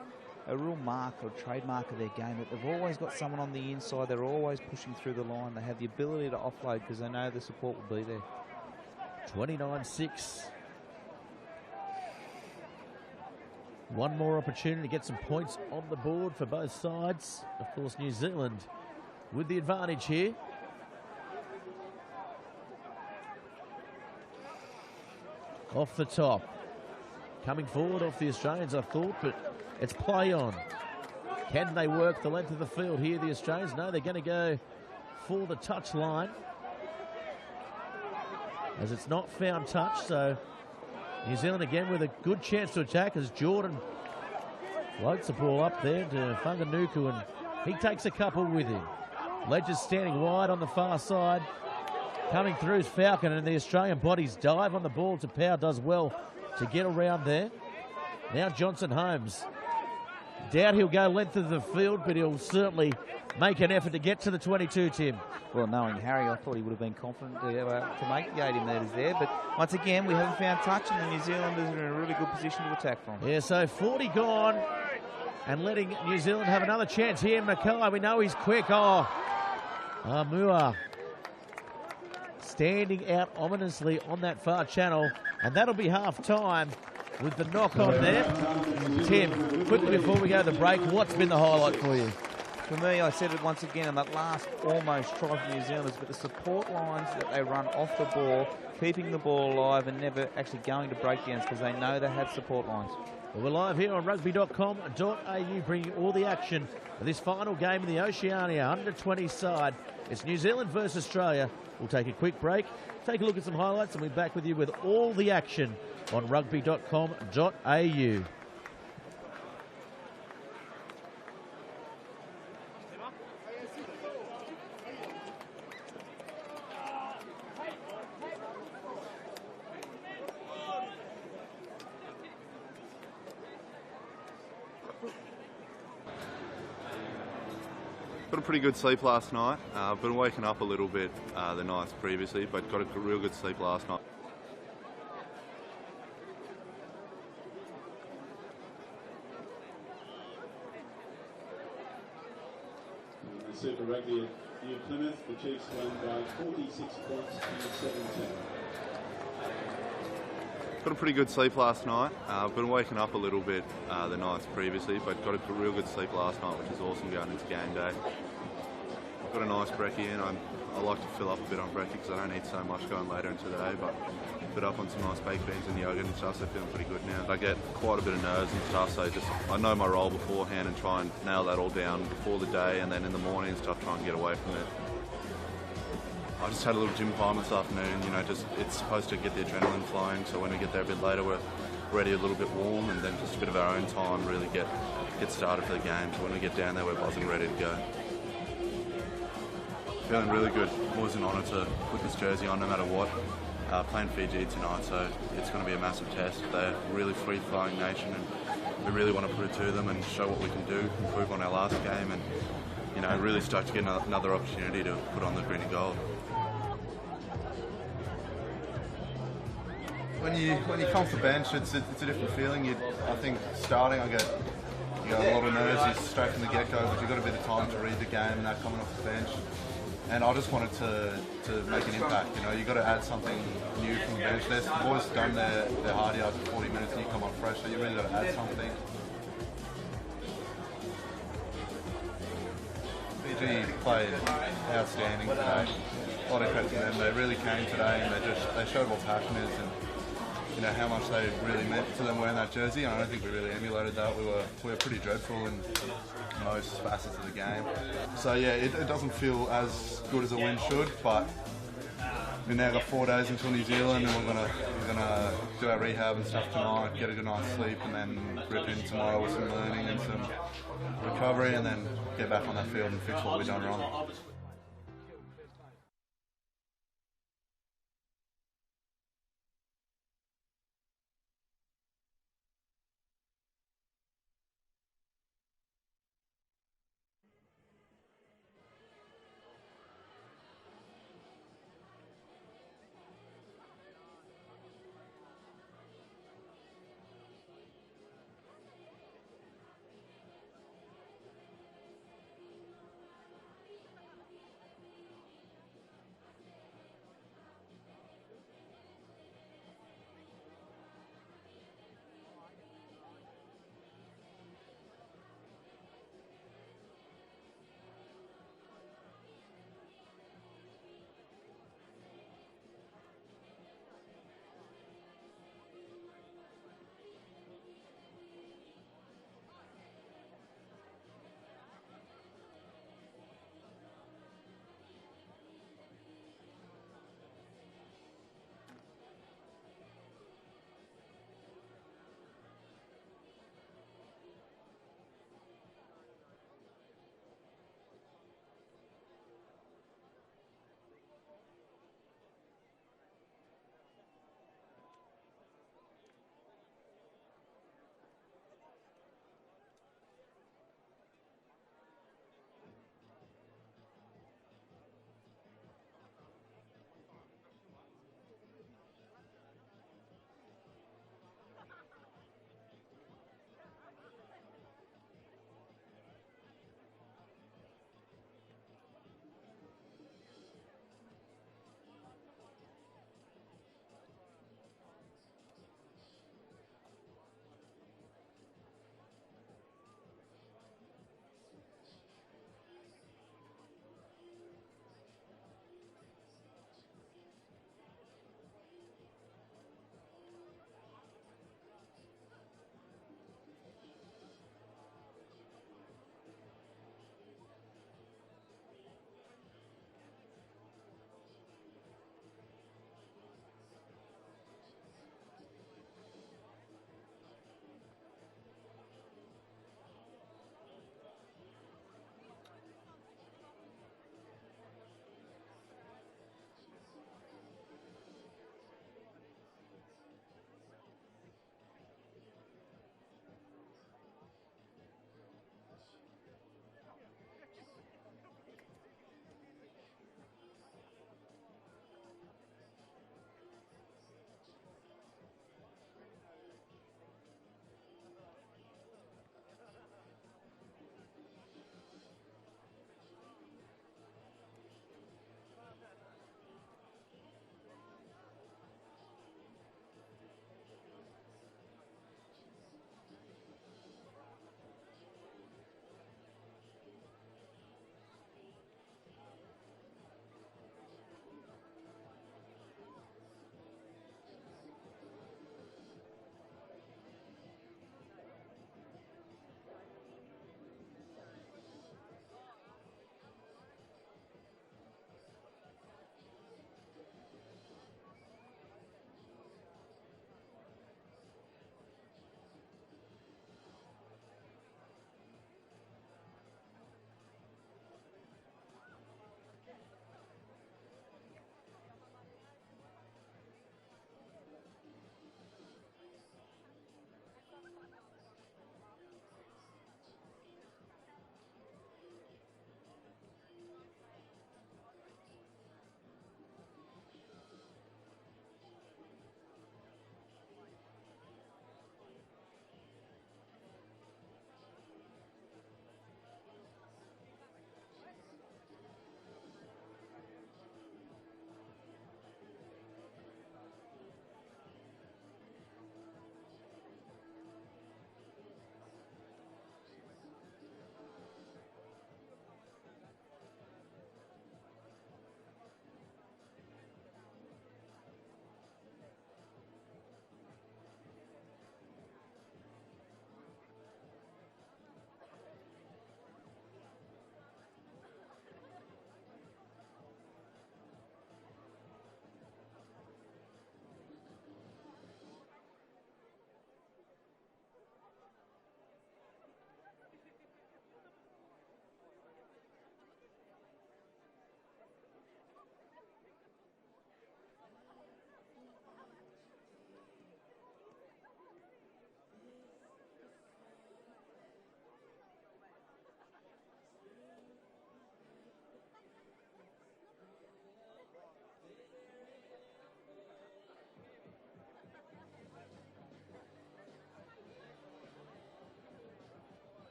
mark or trademark of their game. That they've always got someone on the inside. They're always pushing through the line. They have the ability to offload because they know the support will be there. 29-6. One more opportunity to get some points on the board for both sides. Of course, New Zealand with the advantage here. Off the top. Coming forward off the Australians, I thought, but it's play on. Can they work the length of the field here, the Australians? No, they're going to go for the touch line. As it's not found touch, so New Zealand again with a good chance to attack as Jordan floats the ball up there to Whanganuku, and he takes a couple with him. Ledger's standing wide on the far side. Coming through is Falcon, and the Australian bodies dive on the ball. Tapau does well to get around there. Now Johnson Holmes Doubt he'll go length of the field, but he'll certainly make an effort to get to the 22, Tim. Well, knowing Harry, I thought he would have been confident to make 80 metres there. But once again, we haven't found touch, and the New Zealanders are in a really good position to attack from. Yeah, so 40 gone, and letting New Zealand have another chance here. Mackay, we know he's quick. Oh, Mua standing out ominously on that far channel, and that'll be half-time with the knock on there. Tim, quickly before we go to the break, what's been the highlight for you? For me, I said it once again in that last almost try for New Zealanders, but the support lines that they run off the ball, keeping the ball alive and never actually going to breakdowns because they know they have support lines. Well, we're live here on rugby.com.au, bringing all the action of this final game in the Oceania under-20 side. It's New Zealand versus Australia. We'll take a quick break, take a look at some highlights, and we'll be back with you with all the action on rugby.com.au. Got a pretty good sleep last night. Been waking up a little bit the nights previously, but got a real good sleep last night. The Super Rugby at New Plymouth, the Chiefs won by 46 points to 17. Got a pretty good sleep last night. Been waking up a little bit the nights previously, but got a real good sleep last night, which is awesome going into game day. Got a nice brekkie in. I like to fill up a bit on brekkie because I don't eat so much going later into the day, but put up on some nice baked beans and yogurt and stuff, so feeling pretty good now. I get quite a bit of nerves and stuff, so I know my role beforehand and try and nail that all down before the day, and then in the morning and stuff, try and get away from it. I just had a little gym time this afternoon, it's supposed to get the adrenaline flowing, so when we get there a bit later, we're ready a little bit warm, and then just a bit of our own time, really get started for the game. So when we get down there, we're buzzing, ready to go. Feeling really good. Always an honour to put this jersey on no matter what. Playing Fiji tonight, so it's going to be a massive test. They're a really free-flowing nation, and we really want to put it to them and show what we can do, improve on our last game, and really start to get another opportunity to put on the green and gold. When you come off the bench, it's a different feeling. I think starting, you got a lot of nerves straight from the get-go, but you've got a bit of time to read the game and that coming off the bench. And I just wanted to make an impact. You've got to add something new from the bench. The boys have done their hard yards for 40 minutes and you come on fresh, so you really got to add something. Fiji played outstanding today. A lot of credit to them. They really came today and they showed what passion is and how much they really meant to them wearing that jersey. And I don't think we really emulated that. We were pretty dreadful in most facets of the game. So yeah, it doesn't feel as good as a win should, but we've now got 4 days until New Zealand, and we're gonna do our rehab and stuff tonight, get a good night's sleep, and then rip in tomorrow with some learning and some recovery, and then get back on that field and fix what we've done wrong.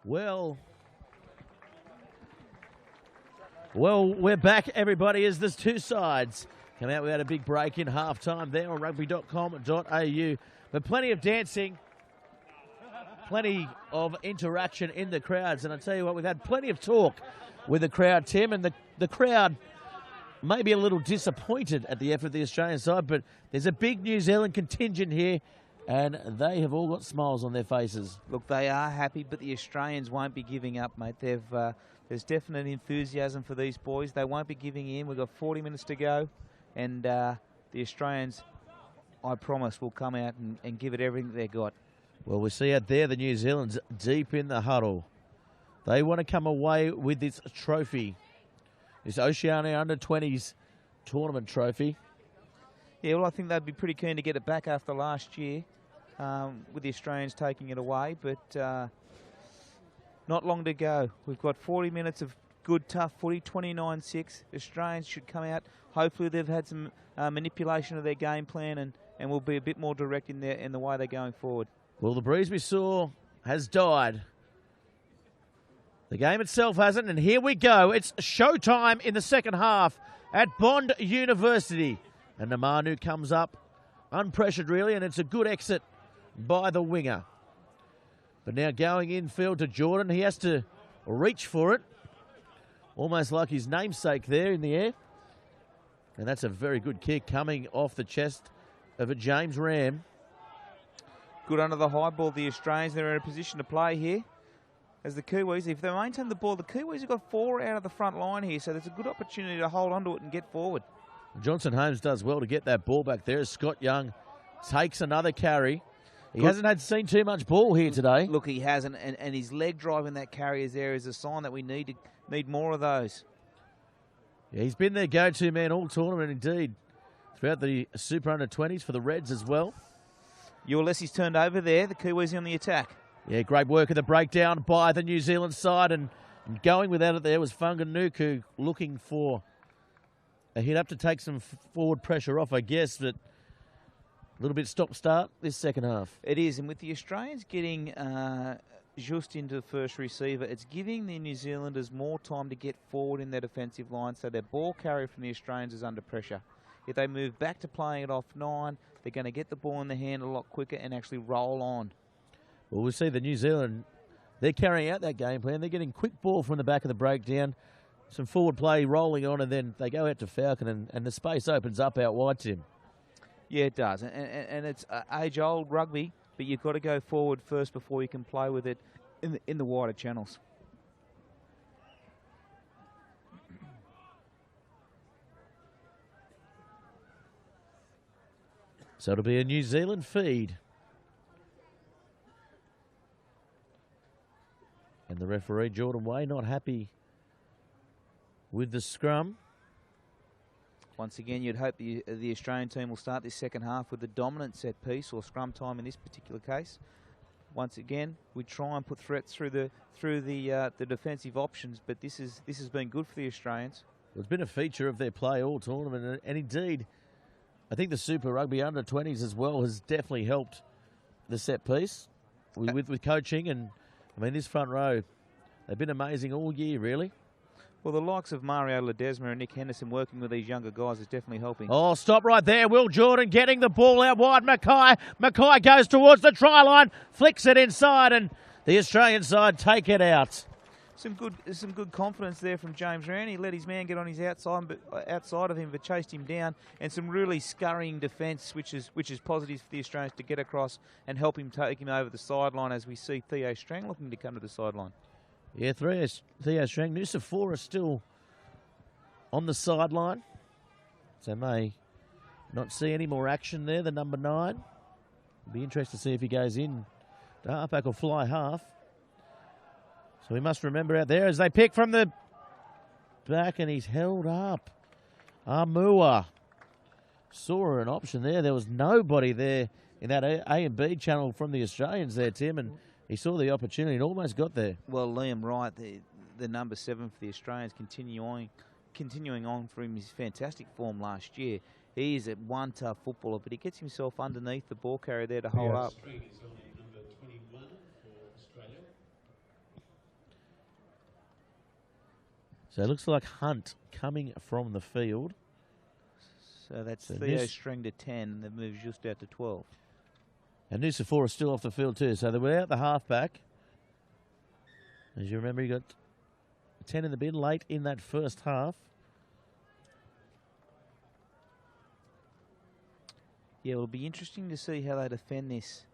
Well, we're back, everybody, as there's two sides come out. We had a big break in halftime there on rugby.com.au. But plenty of dancing, plenty of interaction in the crowds. And I tell you what, we've had plenty of talk with the crowd, Tim, and the crowd may be a little disappointed at the effort of the Australian side, but there's a big New Zealand contingent here, and they have all got smiles on their faces. Look, they are happy, but the Australians won't be giving up, mate. There's definite enthusiasm for these boys. They won't be giving in. We've got 40 minutes to go, and the Australians, I promise, will come out and give it everything they've got. Well, we see out there the New Zealand's deep in the huddle. They want to come away with this trophy, this Oceania Under-20s tournament trophy. Yeah, well, I think they'd be pretty keen to get it back after last year, with the Australians taking it away, but not long to go. We've got 40 minutes of good, tough footy, 29-6. Australians should come out. Hopefully they've had some manipulation of their game plan and will be a bit more direct in the way they're going forward. Well, the breeze we saw has died. The game itself hasn't, and here we go. It's showtime in the second half at Bond University. And Namanu comes up unpressured, really, and it's a good exit by the winger. But now going infield to Jordan, he has to reach for it. Almost like his namesake there in the air. And that's a very good kick coming off the chest of a James Ram. Good under the high ball, the Australians. They're in a position to play here. As the Kiwis, if they maintain the ball, the Kiwis have got 4 out of the front line here, so there's a good opportunity to hold onto it and get forward. Johnson Holmes does well to get that ball back there as Scott Young takes another carry. He hasn't seen too much ball here today. Look, he hasn't, and his leg driving that carry there is a sign that we need more of those. Yeah, he's been their go-to man all tournament, indeed, throughout the Super Under-20s for the Reds as well. Ulysses turned over there. The Kiwis on the attack. Yeah, great work at the breakdown by the New Zealand side, and going without it there was Funganuku looking for a hit up to take some forward pressure off, I guess, but a little bit stop-start this second half. It is, and with the Australians getting just into the first receiver, it's giving the New Zealanders more time to get forward in their defensive line, so their ball carrier from the Australians is under pressure. If they move back to playing it off 9, they're going to get the ball in the hand a lot quicker and actually roll on. Well, we'll see the New Zealand, they're carrying out that game plan. They're getting quick ball from the back of the breakdown, some forward play rolling on, and then they go out to Falcon, and the space opens up out wide, Tim. Yeah, it does, and it's age-old rugby, but you've got to go forward first before you can play with it in the wider channels. So it'll be a New Zealand feed. And the referee, Jordan Way, not happy with the scrum. Once again, you'd hope the Australian team will start this second half with the dominant set piece or scrum time in this particular case. Once again, we try and put threats through the defensive options, but this has been good for the Australians. Well, it's been a feature of their play all tournament, and indeed, I think the Super Rugby Under-20s as well has definitely helped the set piece with coaching. And I mean, this front row, they've been amazing all year, really. Well, the likes of Mario Ledesma and Nick Henderson working with these younger guys is definitely helping. Oh, stop right there. Will Jordan getting the ball out wide. Mackay goes towards the try line, flicks it inside, and the Australian side take it out. Some good confidence there from James Rand. He let his man get on his outside of him, but chased him down. And some really scurrying defence, which is positive for the Australians to get across and help him take him over the sideline as we see Theo Strang looking to come to the sideline. Yeah, Theo Strang. Noosa 4 are still on the sideline. So may not see any more action there, the number 9. Be interested to see if he goes in to halfback or fly half. So we must remember out there as they pick from the back, and he's held up. Amua saw an option there. There was nobody there in that A and B channel from the Australians there, Tim, and he saw the opportunity and almost got there. Well, Liam Wright, the number 7 for the Australians, continuing on from his fantastic form last year. He is one tough footballer, but he gets himself underneath the ball carrier there to hold up. So it looks like Hunt coming from the field. So that's Theo Strang to 10. That moves just out to 12. And Nusafora still off the field too. So they're without the halfback. As you remember, he got 10 in the bin late in that first half. Yeah, it'll be interesting to see how they defend this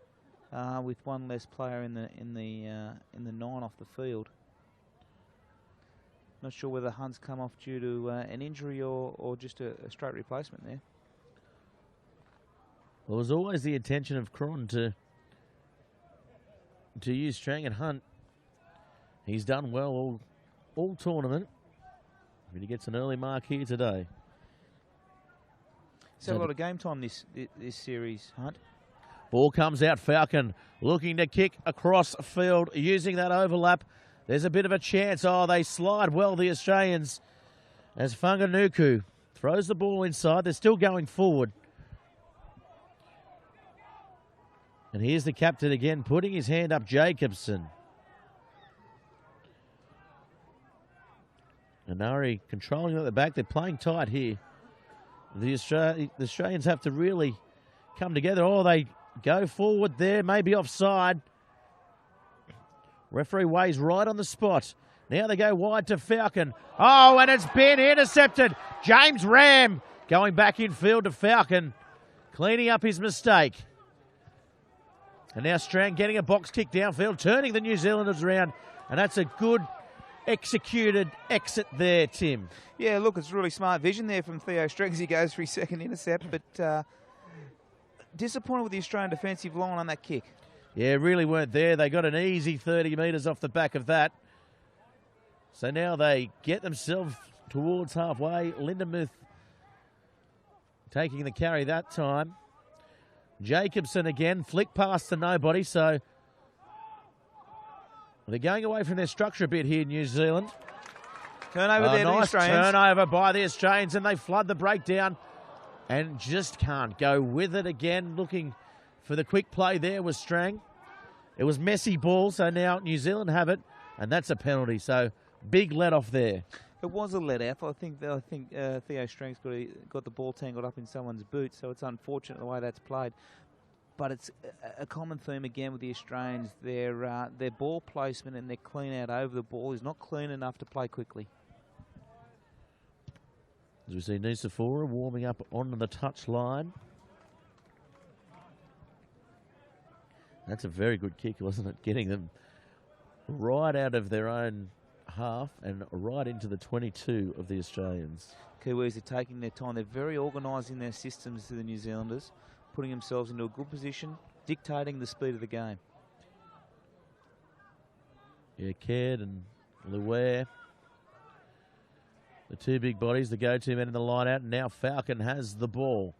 with one less player in the 9 off the field. Not sure whether Hunt's come off due to an injury or just a straight replacement there. Well, it was always the intention of Cron to use Strang and Hunt. He's done well all tournament. But he gets an early mark here today. So a lot of game time this series, Hunt. Ball comes out, Falcon looking to kick across field, using that overlap. There's a bit of a chance. Oh, they slide well, the Australians, as Funganuku throws the ball inside. They're still going forward. And here's the captain again, putting his hand up, Jacobson. Anari controlling at the back. They're playing tight here. The Australians have to really come together. Oh, they go forward there, maybe offside. Referee weighs right on the spot. Now they go wide to Falcon. Oh, and it's been intercepted. James Ram going back in field to Falcon, cleaning up his mistake. And now Strang getting a box kick downfield, turning the New Zealanders around. And that's a good executed exit there, Tim. Yeah, look, it's really smart vision there from Theo Strang as he goes for his second intercept, but disappointed with the Australian defensive line on that kick. Yeah, really weren't there. They got an easy 30 metres off the back of that. So now they get themselves towards halfway. Lindemuth taking the carry that time. Jacobson again, flick pass to nobody, so they're going away from their structure a bit here, New Zealand. Turnover there, the Australians. Turnover by the Australians, and they flood the breakdown and just can't go with it again. Looking for the quick play there was Strang. It was messy ball, so now New Zealand have it, and that's a penalty. So big let off there. It was a let off. I think Theo Strang's got the ball tangled up in someone's boot, so it's unfortunate the way that's played. But it's a common theme again with the Australians. Their ball placement and their clean out over the ball is not clean enough to play quickly. As we see Nusafora warming up on the touch line. That's a very good kick, wasn't it? Getting them right out of their own half and right into the 22 of the Australians. Kiwis are taking their time. They're very organised in their systems to the New Zealanders, putting themselves into a good position, dictating the speed of the game. Yeah, Caird and Luare, the two big bodies, the go-to men in the line out, and now Falcon has the ball.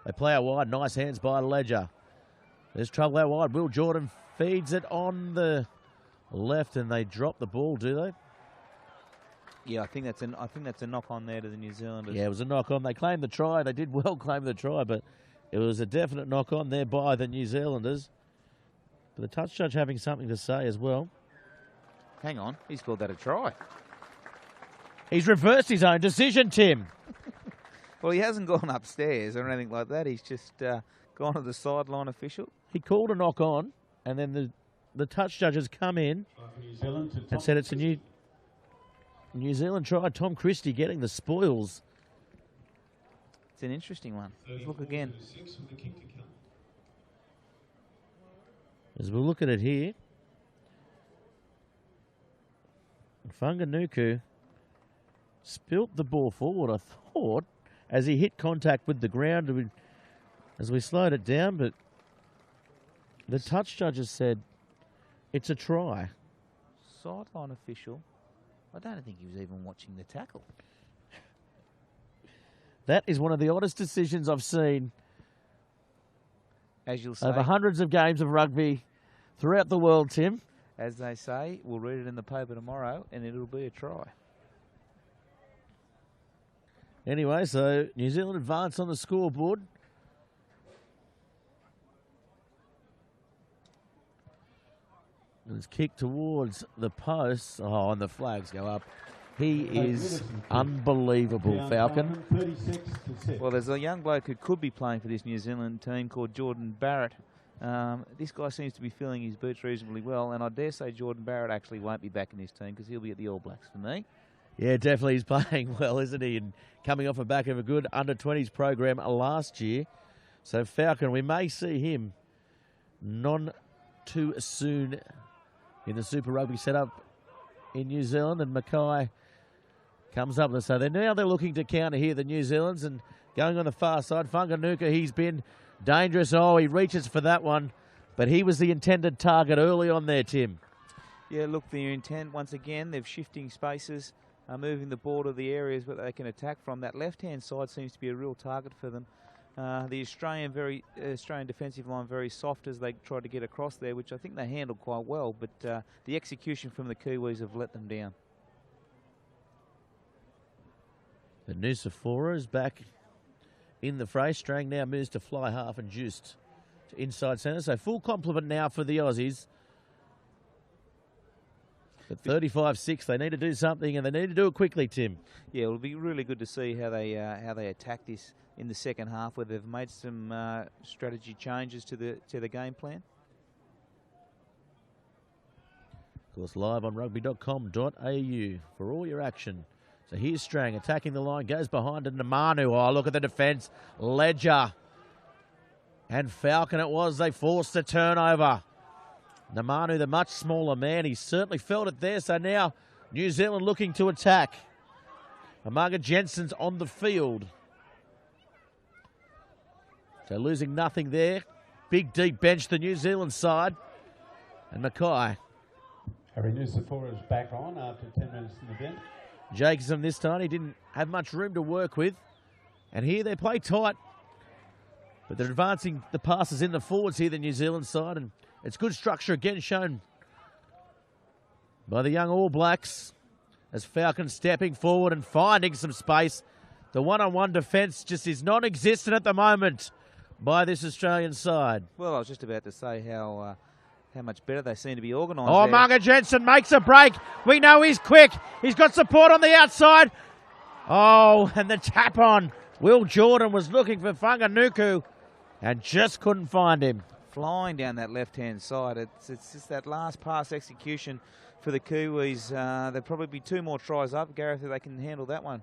They play out wide, nice hands by Ledger. There's trouble out wide. Will Jordan feeds it on the left, and they drop the ball, do they? Yeah, I think that's a knock on there to the New Zealanders. Yeah, it was a knock on. They claimed the try. They did well claim the try, but it was a definite knock on there by the New Zealanders. But the touch judge having something to say as well. Hang on, he's called that a try. He's reversed his own decision, Tim. Well, he hasn't gone upstairs or anything like that. He's just gone to the sideline official. He called a knock on, and then the touch judges come in and said it's a New Zealand try. Tom Christie getting the spoils. It's an interesting one. Let's look again. As we'll look at it here, Funganuku spilt the ball forward, I thought, as he hit contact with the ground as we slowed it down, but the touch judges said it's a try. Sideline official, I don't think he was even watching the tackle. That is one of the oddest decisions I've seen as you'll say, over hundreds of games of rugby throughout the world, Tim. As they say, we'll read it in the paper tomorrow, and it'll be a try. Anyway, so New Zealand advance on the scoreboard. And it's kicked towards the post. Oh, and the flags go up. He is unbelievable, Falcon. 36-6. Well, there's a young bloke who could be playing for this New Zealand team called Jordan Barrett. This guy seems to be filling his boots reasonably well, and I dare say Jordan Barrett actually won't be back in this team because he'll be at the All Blacks for me. Yeah, definitely he's playing well, isn't he? And coming off the back of a good under-20s program last year. So Falcon, we may see him none too soon in the Super Rugby setup in New Zealand, and Mackay comes up. So they're looking to counter here, the New Zealanders, and going on the far side. Whanganukau, he's been dangerous. Oh, he reaches for that one, but he was the intended target early on there, Tim. Yeah, look, the intent, once again, they're shifting spaces, moving the ball to the areas where they can attack from. That left-hand side seems to be a real target for them. The Australian defensive line very soft as they tried to get across there, which I think they handled quite well, but the execution from the Kiwis have let them down. The Nusafora is back in the fray. Strang now moves to fly half and juiced to inside centre. So full complement now for the Aussies. At 35-6, they need to do something, and they need to do it quickly, Tim. Yeah, it'll be really good to see how they attack this in the second half, where they've made some strategy changes to the game plan. Of course, live on rugby.com.au for all your action. So here's Strang attacking the line, goes behind to Namanu. Oh, look at the defence. Ledger and Falcon it was. They forced the turnover. Namanu, the much smaller man, he certainly felt it there. So now New Zealand looking to attack. Umaga Jensen's on the field. So losing nothing there. Big deep bench, the New Zealand side. And Mackay. Harry Nusafora is back on after 10 minutes in the bench. Jacobson this time, he didn't have much room to work with. And here they play tight. But they're advancing the passes in the forwards here, the New Zealand side. And it's good structure again shown by the young All Blacks as Falcon stepping forward and finding some space. The one-on-one defence just is non-existent at the moment by this Australian side. Well, I was just about to say how much better they seem to be organised. Oh, Umaga Jensen makes a break. We know he's quick. He's got support on the outside. Oh, and the tap on. Will Jordan was looking for Whanganukau and just couldn't find him. Flying down that left-hand side. It's just that last pass execution for the Kiwis. There'll probably be 2 more tries up. Gareth, if they can handle that one.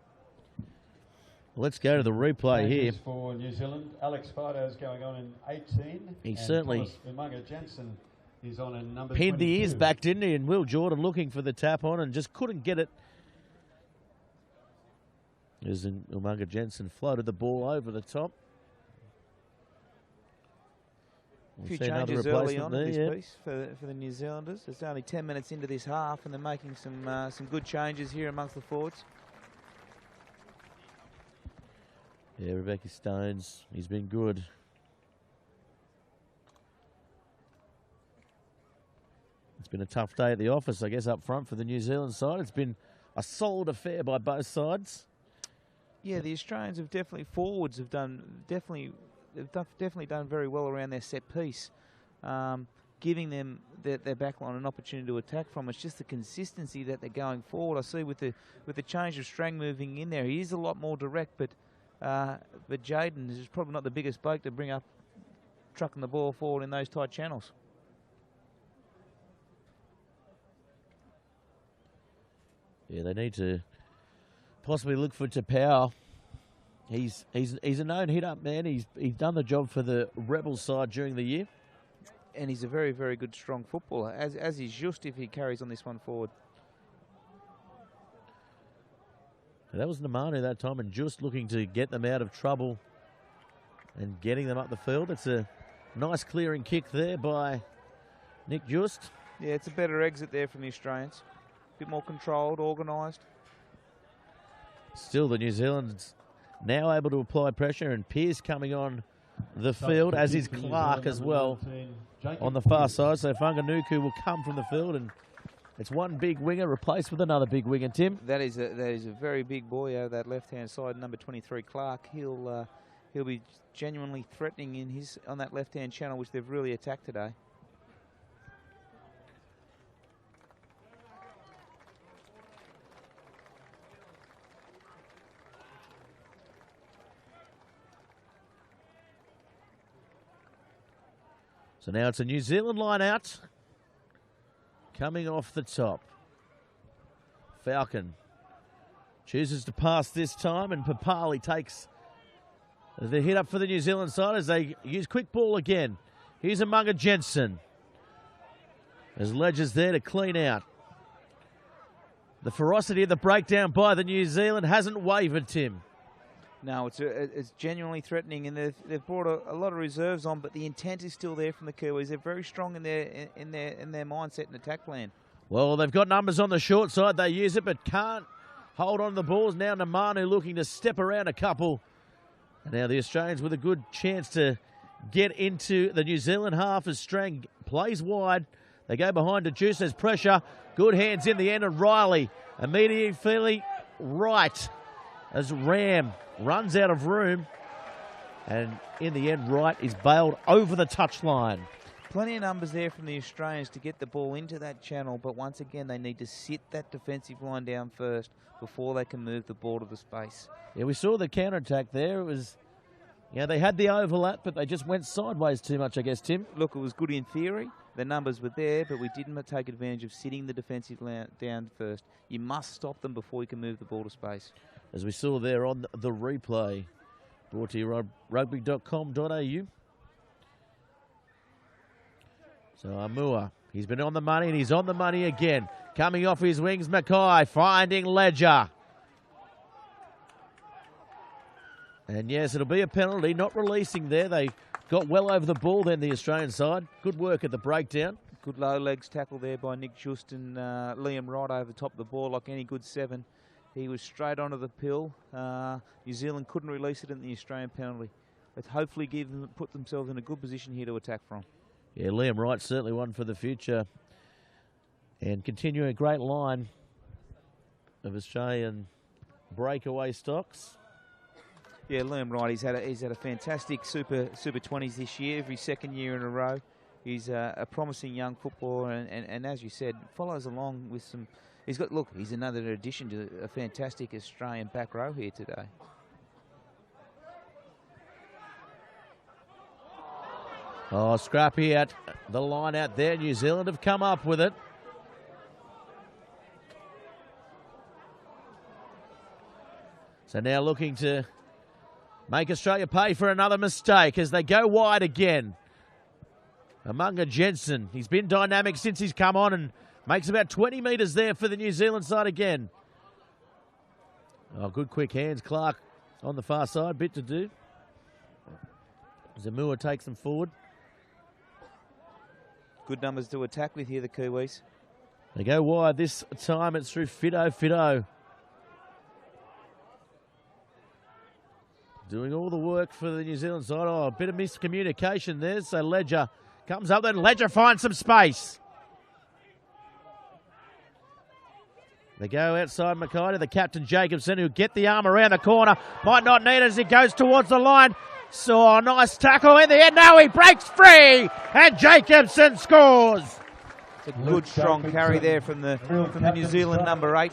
Let's go to the replay here. For New Zealand, Alex Fido's going on in 18. He certainly Umaga Jensen is on in number pinned 22. the ears back, didn't he? And Will Jordan looking for the tap on and just couldn't get it. As Umaga Jensen floated the ball over the top. A few changes early on in this piece for the New Zealanders. It's only 10 minutes into this half, and they're making some good changes here amongst the forwards. Yeah, Rebecca Stones, he's been good. It's been a tough day at the office, I guess, up front for the New Zealand side. It's been a solid affair by both sides. Yeah, the Australians have forwards have definitely done very well around their set piece, giving them their backline an opportunity to attack from. It's just the consistency that they're going forward. I see with the change of Strang moving in there, he is a lot more direct, but Jaden is probably not the biggest bloke to bring up trucking the ball forward in those tight channels. Yeah, they need to possibly look for Tapau. He's a known hit-up man. He's done the job for the Rebels side during the year. And he's a very, very good, strong footballer, as is Just if he carries on this one forward. That was Namanu that time, and Just looking to get them out of trouble and getting them up the field. It's a nice clearing kick there by Nick Just. Yeah, it's a better exit there from the Australians. A bit more controlled, organised. Still, the New Zealand's now able to apply pressure, and Pearce coming on the field, as is Clark as well on the far side. So Whanganukau will come from the field, and it's one big winger replaced with another big winger, Tim. That is a very big boy over that left-hand side, number 23, Clark. He'll be genuinely threatening on that left-hand channel, which they've really attacked today. So now it's a New Zealand line out. Coming off the top. Falcon chooses to pass this time, and Papali takes the hit up for the New Zealand side as they use quick ball again. Here's Amunga Jensen. As Ledger's there to clean out. The ferocity of the breakdown by the New Zealand hasn't wavered, Tim. No, it's genuinely threatening, and they've brought a lot of reserves on, but the intent is still there from the Kiwis. They're very strong in their mindset and attack plan. Well, they've got numbers on the short side. They use it, but can't hold on the balls. Now Namanu looking to step around a couple. And now the Australians with a good chance to get into the New Zealand half as Strang plays wide. They go behind to Juice. There's pressure. Good hands in the end, and Riley immediately feeling right as Ram runs out of room. And in the end, Wright is bailed over the touchline. Plenty of numbers there from the Australians to get the ball into that channel, but once again, they need to sit that defensive line down first before they can move the ball to the space. Yeah, we saw the counter-attack there. It was, they had the overlap, but they just went sideways too much, I guess, Tim. Look, it was good in theory. The numbers were there, but we didn't take advantage of sitting the defensive line down first. You must stop them before you can move the ball to space. As we saw there on the replay, brought to you rugby.com.au. So Amua, he's been on the money, and he's on the money again. Coming off his wings, Mackay finding Ledger. And yes, it'll be a penalty, not releasing there. They got well over the ball then, the Australian side. Good work at the breakdown. Good low legs tackle there by Nick Just and Liam Wright over the top of the ball like any good seven. He was straight onto the pill. New Zealand couldn't release it in the Australian penalty. But hopefully put themselves in a good position here to attack from. Yeah, Liam Wright certainly one for the future. And continuing a great line of Australian breakaway stocks. Yeah, Liam Wright, he's had a fantastic Super 20s this year, every second year in a row. He's a promising young footballer, and as you said, follows along with some. He's another addition to a fantastic Australian back row here today. Oh, scrappy at the line out there. New Zealand have come up with it. So now looking to make Australia pay for another mistake as they go wide again. Amunga Jensen, he's been dynamic since he's come on and makes about 20 metres there for the New Zealand side again. Oh, good quick hands. Clark on the far side, bit to do. Zamua takes them forward. Good numbers to attack with here, the Kiwis. They go wide. This time it's through Fido. Doing all the work for the New Zealand side. Oh, a bit of miscommunication there. So Ledger comes up, then Ledger finds some space. They go outside Mackay to the captain Jacobson, who get the arm around the corner. Might not need it as he goes towards the line. So nice tackle in the end. Now he breaks free, and Jacobson scores. It's a good, strong carry there from the New Zealand number 8.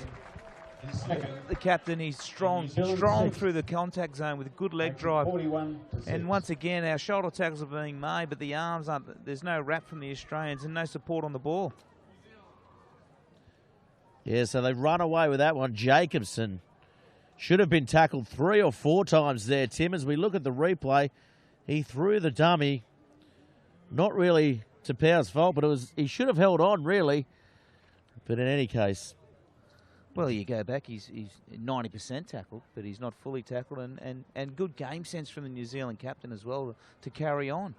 The captain, he's strong through the contact zone with a good leg drive. And once again, our shoulder tackles are being made, but the arms aren't. There's no wrap from the Australians and no support on the ball. Yeah, so they run away with that one. Jacobson should have been tackled 3 or 4 times there, Tim. As we look at the replay, he threw the dummy. Not really to Powell's fault, but he should have held on, really. But in any case. Well, you go back, he's 90% tackled, but he's not fully tackled. And good game sense from the New Zealand captain as well to carry on.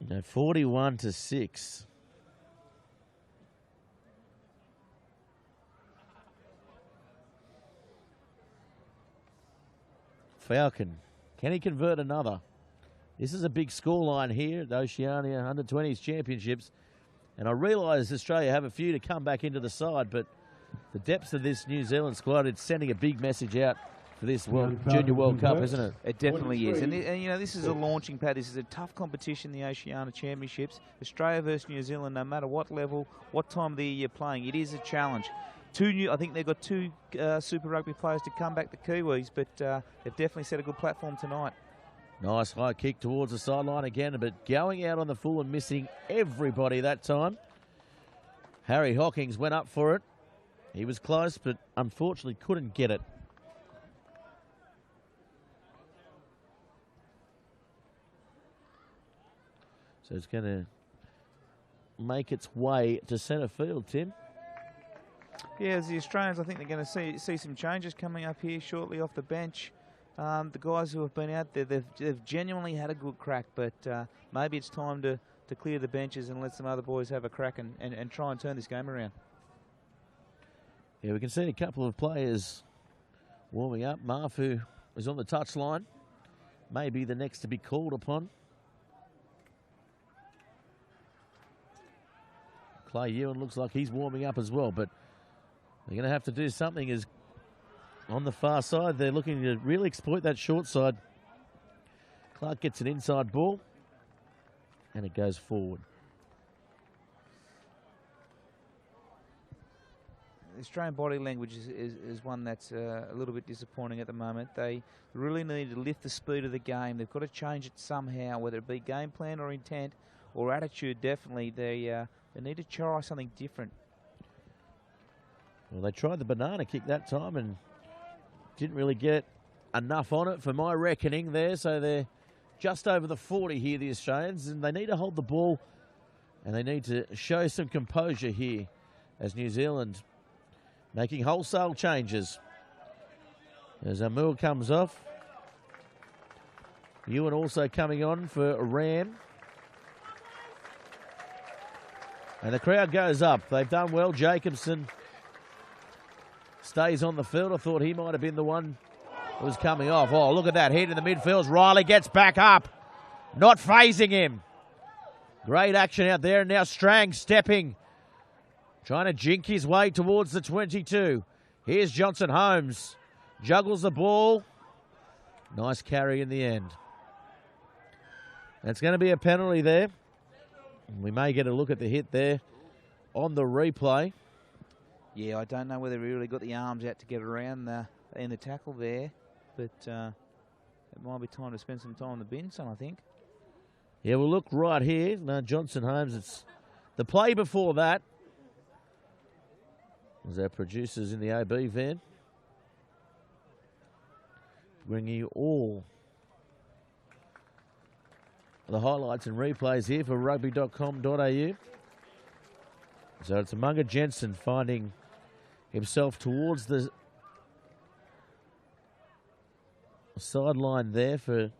You know, 41-6. Falcon, can he convert another? This is a big scoreline here at the Oceania Under-20s Championships. And I realise Australia have a few to come back into the side, but the depth of this New Zealand squad, it's sending a big message out for this Junior World Cup, isn't it? It definitely is. And you know, this is a launching pad. This is a tough competition, the Oceania Championships. Australia versus New Zealand, no matter what level, what time of the year you're playing, it is a challenge. I think they've got two Super Rugby players to come back, the Kiwis, but they've definitely set a good platform tonight. Nice high kick towards the sideline again, but going out on the full and missing everybody that time. Harry Hawkins went up for it. He was close, but unfortunately couldn't get it. So it's going to make its way to centre field, Tim. Yeah, as the Australians, I think they're going to see some changes coming up here shortly off the bench. The guys who have been out there, they've genuinely had a good crack, but maybe it's time to clear the benches and let some other boys have a crack and try and turn this game around. Yeah, we can see a couple of players warming up. Marf, who is on the touchline, may be the next to be called upon. Clay Ewan looks like he's warming up as well, but they're going to have to do something as on the far side. They're looking to really exploit that short side. Clark gets an inside ball, and it goes forward. The Australian body language is one that's a little bit disappointing at the moment. They really need to lift the speed of the game. They've got to change it somehow, whether it be game plan or intent or attitude. Definitely, they need to try something different. Well, they tried the banana kick that time and didn't really get enough on it for my reckoning there. So they're just over the 40 here, the Australians, and they need to hold the ball and they need to show some composure here as New Zealand making wholesale changes. As Amul comes off. Ewan also coming on for Ram. And the crowd goes up. They've done well. Jacobson stays on the field. I thought he might have been the one who was coming off. Oh, look at that hit in the midfield. Riley gets back up. Not phasing him. Great action out there. And now Strang stepping. Trying to jink his way towards the 22. Here's Johnson Holmes. Juggles the ball. Nice carry in the end. It's going to be a penalty there. We may get a look at the hit there on the replay. Yeah, I don't know whether he really got the arms out to get around in the tackle there, but it might be time to spend some time on the bin, son, I think. Yeah, we'll look right here. No, Johnson Holmes, it's the play before that. As our producers in the AB van, bringing you all the highlights and replays here for rugby.com.au. So it's Munga Jensen finding himself towards the sideline there for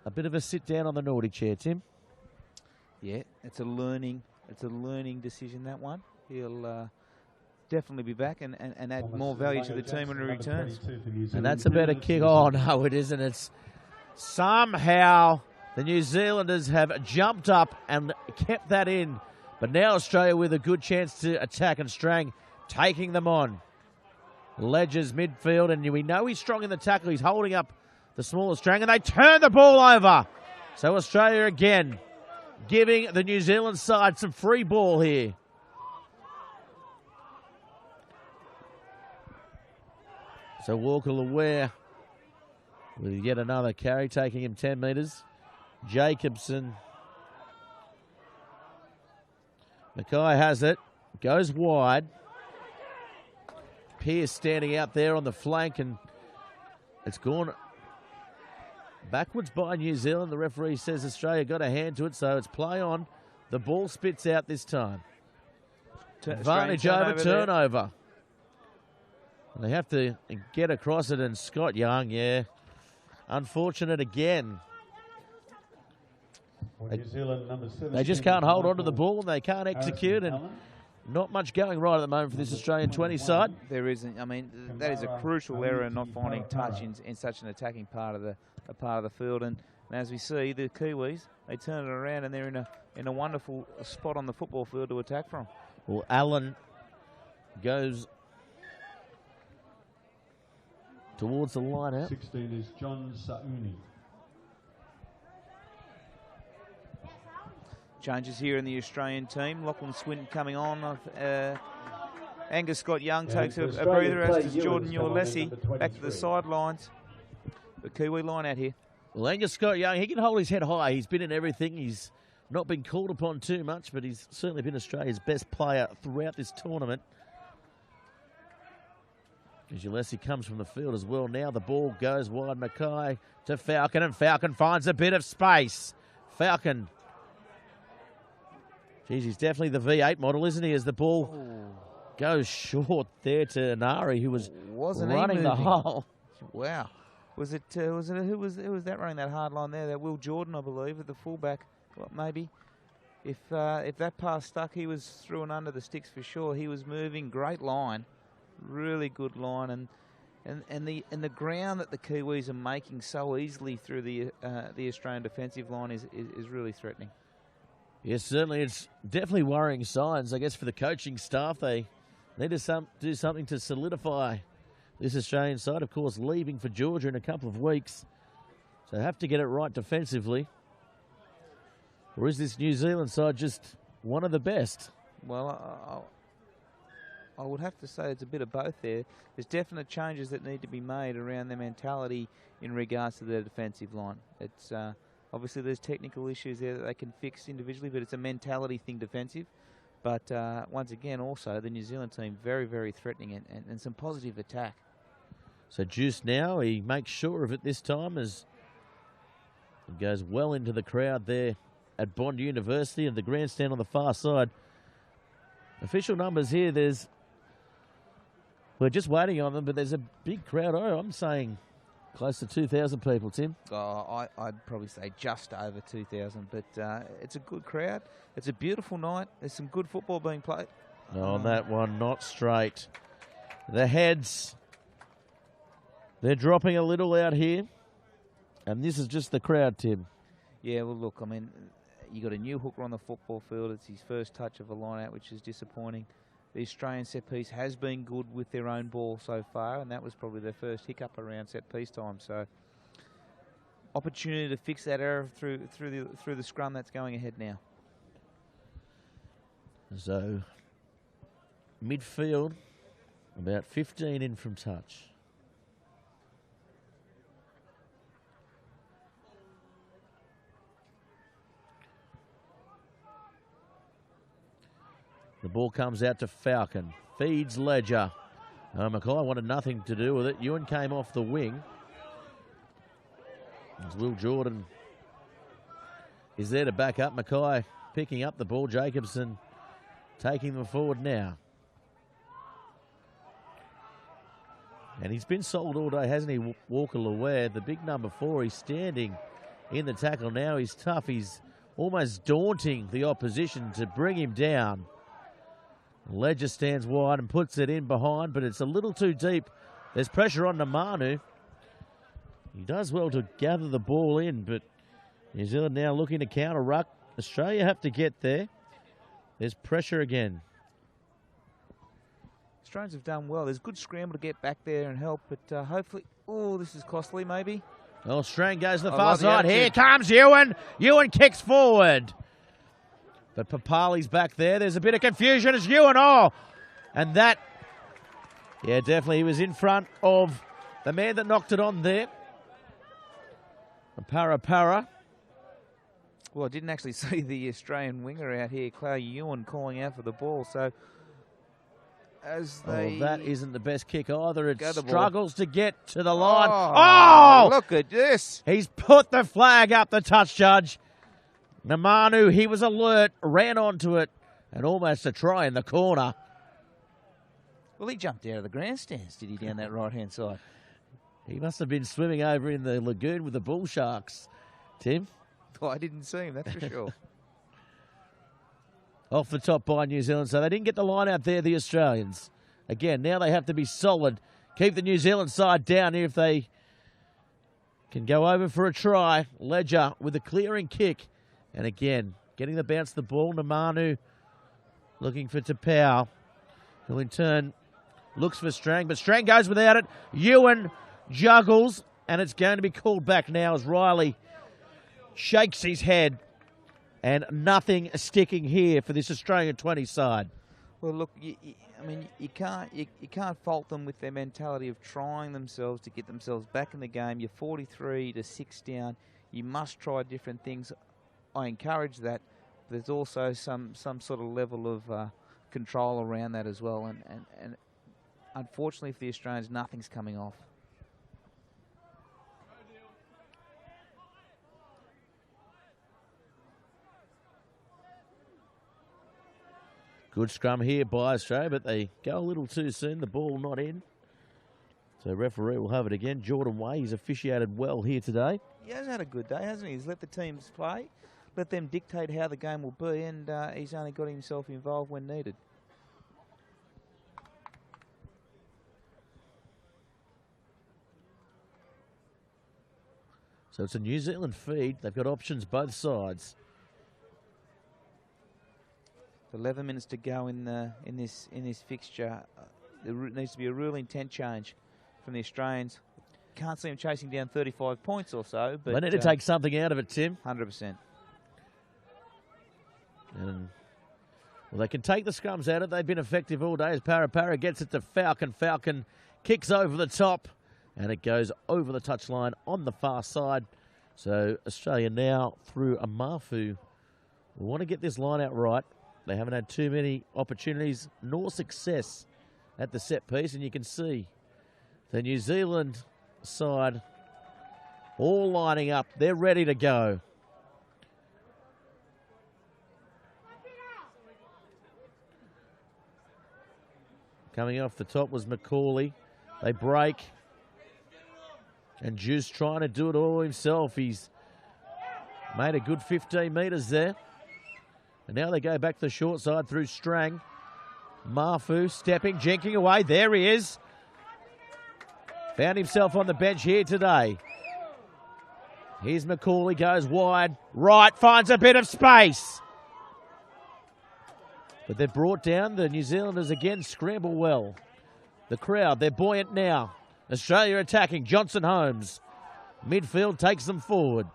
a bit of a sit down on the Nordic chair, Tim. Yeah, it's a learning decision, that one. He'll definitely be back and add more value to the team when he returns. And that's a better kick. Oh, no, it isn't. It's somehow the New Zealanders have jumped up and kept that in. But now Australia with a good chance to attack, and Strang taking them on. Ledger's midfield, and we know he's strong in the tackle. He's holding up the smaller Strang, and they turn the ball over. So Australia again giving the New Zealand side some free ball here. So Walker Laware with yet another carry, taking him 10 metres. Jacobson. Mackay has it. Goes wide. Pearce standing out there on the flank, and it's gone backwards by New Zealand. The referee says Australia got a hand to it, so it's play on. The ball spits out this time. Advantage over turnover. And they have to get across it, and Scott Young, yeah, unfortunate again. They just can't hold on to the ball, and they can't execute, and not much going right at the moment for this Australian 20 side. There isn't. I mean, that is a crucial error, not finding touch in such an attacking part of the field. And as we see, the Kiwis, they turn it around, and they're in a wonderful spot on the football field to attack from. Well, Allen goes towards the line out. 16 is John Sauni. Changes here in the Australian team. Lachlan Swinton coming on Angus Scott-Young takes a Australia breather, as play does U20s Jordan come on in, Uelese. number Back to the 23. sidelines. The Kiwi line out here. Well, Angus Scott-Young, he can hold his head high. He's been in everything. He's not been called upon too much, but he's certainly been Australia's best player throughout this tournament. As Uelese comes from the field as well. Now the ball goes wide. Mackay to Falcon, and Falcon finds a bit of space. Falcon. Geez, he's definitely the V8 model, isn't he? As the ball goes short there to Nari, who was running the hole. Wow. Was it who was that running that hard line there? That Will Jordan, I believe, at the fullback. Well, maybe. If that pass stuck, he was through and under the sticks for sure. He was moving, great line, really good line, and the ground that the Kiwis are making so easily through the Australian defensive line is really threatening. Yes, certainly. It's definitely worrying signs, I guess, for the coaching staff. They need to do something to solidify this Australian side. Of course, leaving for Georgia in a couple of weeks. So they have to get it right defensively. Or is this New Zealand side just one of the best? Well, I would have to say it's a bit of both there. There's definite changes that need to be made around their mentality in regards to their defensive line. It's obviously there's technical issues there that they can fix individually, but it's a mentality thing defensive. But once again, also the New Zealand team very, very threatening and some positive attack. So Juice now, he makes sure of it this time as he goes well into the crowd there at Bond University and the grandstand on the far side. Official numbers here, we're just waiting on them, but there's a big crowd. Oh, I'm saying close to 2,000 people, Tim. I'd probably say just over 2,000, but it's a good crowd. It's a beautiful night. There's some good football being played. No, on that one, not straight. The heads, they're dropping a little out here, and this is just the crowd, Tim. Yeah, well, look, I mean, you got a new hooker on the football field. It's his first touch of a line out, which is disappointing. The Australian set piece has been good with their own ball so far, and that was probably their first hiccup around set piece time. So, opportunity to fix that error through the scrum that's going ahead now. So, midfield, about 15 in from touch. The ball comes out to Falcon. Feeds Ledger. Mackay wanted nothing to do with it. Ewan came off the wing. As Will Jordan is there to back up. Mackay picking up the ball. Jacobson taking them forward now. And he's been sold all day, hasn't he, Walker Laware? The big number 4, he's standing in the tackle now. He's tough. He's almost daunting the opposition to bring him down. Ledger stands wide and puts it in behind, but it's a little too deep. There's pressure on Namanu. He does well to gather the ball in, but New Zealand now looking to counter ruck. Australia have to get there. There's pressure again. Australians have done well. There's good scramble to get back there and help, but hopefully... Oh, this is costly, maybe. Well, Strang goes to the far like the side. attitude. Here comes Ewan. Ewan kicks forward. But Papali's back there. There's a bit of confusion as Ewan. Oh, and that... Yeah, definitely. He was in front of the man that knocked it on there. Para. Well, I didn't actually see the Australian winger out here, Clay Ewan, calling out for the ball. So, as they... Oh, that isn't the best kick either. It Go the ball. struggles to get to the line. Oh, look at this. He's put the flag up, the touch judge. Namanu, he was alert, ran onto it, and almost a try in the corner. Well, he jumped out of the grandstands, did he, down that right-hand side? He must have been swimming over in the lagoon with the bull sharks, Tim. Oh, I didn't see him, that's for sure. Off the top by New Zealand, so they didn't get the line out there, the Australians. Again, now they have to be solid. Keep the New Zealand side down here if they can go over for a try. Ledger with a clearing kick. And again, getting the bounce of the ball. Namanu looking for Tapau, who in turn looks for Strang, but Strang goes without it. Ewan juggles, and it's going to be called back now as Riley shakes his head, and nothing sticking here for this Australian 20 side. Well, look, I mean, you can't fault them with their mentality of trying themselves to get themselves back in the game. You're 43 to 6 down. You must try different things. I encourage that. There's also some sort of level of control around that as well. And unfortunately for the Australians, nothing's coming off. Good scrum here by Australia, but they go a little too soon. The ball not in. So referee will have it again. Jordan Way, he's officiated well here today. He has had a good day, hasn't he? He's let the teams play, let them dictate how the game will be, and he's only got himself involved when needed. So it's a New Zealand feed. They've got options both sides. 11 minutes to go in this fixture. There needs to be a real intent change from the Australians. Can't see them chasing down 35 points or so. But they need to take something out of it, Tim. 100%. And well, they can take the scrums out of it. They've been effective all day as Para gets it to Falcon. Falcon kicks over the top, and it goes over the touchline on the far side. So Australia now through a Mafu. We want to get this line out right. They haven't had too many opportunities nor success at the set piece, and you can see the New Zealand side all lining up. They're ready to go. Coming off the top was McCauley. They break. And Juice trying to do it all himself. He's made a good 15 metres there. And now they go back to the short side through Strang. Mafu stepping, jinking away. There he is. Found himself on the bench here today. Here's McCauley, goes wide. Right, finds a bit of space. But they're brought down. The New Zealanders again scramble well. The crowd, they're buoyant now. Australia attacking. Johnson Holmes. Midfield takes them forward.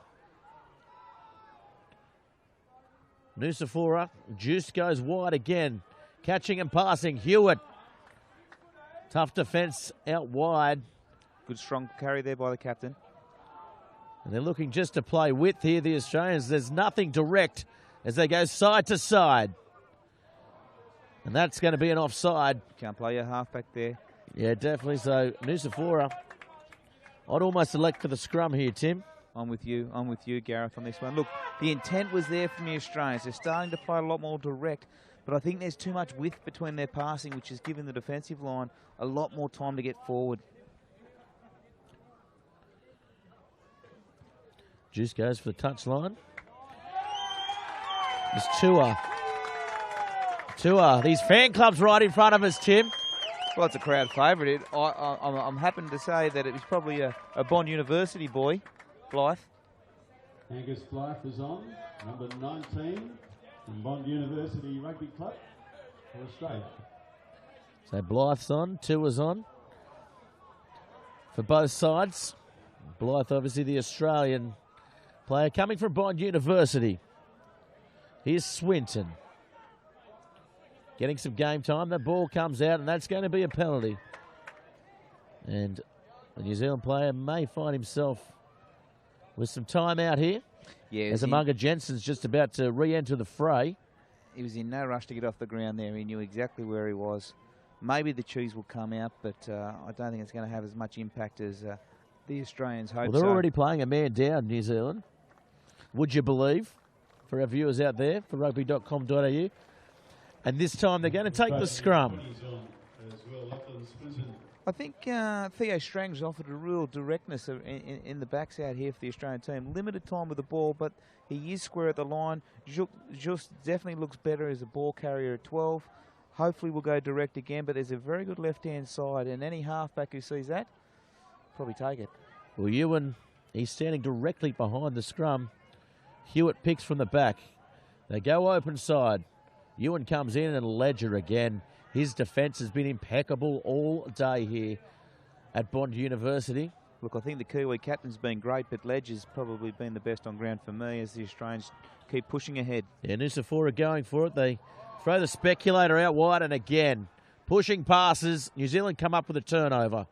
Nusafora. Juice goes wide again. Catching and passing. Hewitt. Tough defence out wide. Good strong carry there by the captain. And they're looking just to play width here, the Australians. There's nothing direct as they go side to side. And that's going to be an offside. Can't play your halfback there. Yeah, definitely. So Nusafora, I'd almost elect for the scrum here, Tim. I'm with you, Gareth, on this one. Look, the intent was there from the Australians. They're starting to play a lot more direct, but I think there's too much width between their passing, which has given the defensive line a lot more time to get forward. Juice goes for the touchline. It's Tua. These fan clubs right in front of us, Tim. Well, it's a crowd favourite. I'm happy to say that it was probably a Bond University boy, Blythe. Angus Blythe is on, number 19 from Bond University Rugby Club for Australia. So Blythe's on, Tua's on for both sides. Blythe, obviously the Australian player coming from Bond University. Here's Swinton. Getting some game time. The ball comes out, and that's going to be a penalty. And the New Zealand player may find himself with some time out here. Yeah, as Amunga Jensen's just about to re-enter the fray. He was in no rush to get off the ground there. He knew exactly where he was. Maybe the cheese will come out, but I don't think it's going to have as much impact as the Australians hope. Well, they're already playing a man down, New Zealand. Would you believe? For our viewers out there, for rugby.com.au. And this time they're going to take the scrum. I think Theo Strang's offered a real directness in the backs out here for the Australian team. Limited time with the ball, but he is square at the line. Just definitely looks better as a ball carrier at 12. Hopefully we'll go direct again, but there's a very good left-hand side, and any halfback who sees that, probably take it. Well, Ewan, he's standing directly behind the scrum. Hewitt picks from the back. They go open side. Ewan comes in and Ledger again. His defence has been impeccable all day here at Bond University. Look, I think the Kiwi captain's been great, but Ledger's probably been the best on ground for me as the Australians keep pushing ahead. Yeah, Nusafora going for it. They throw the speculator out wide, and again, pushing passes. New Zealand come up with a turnover.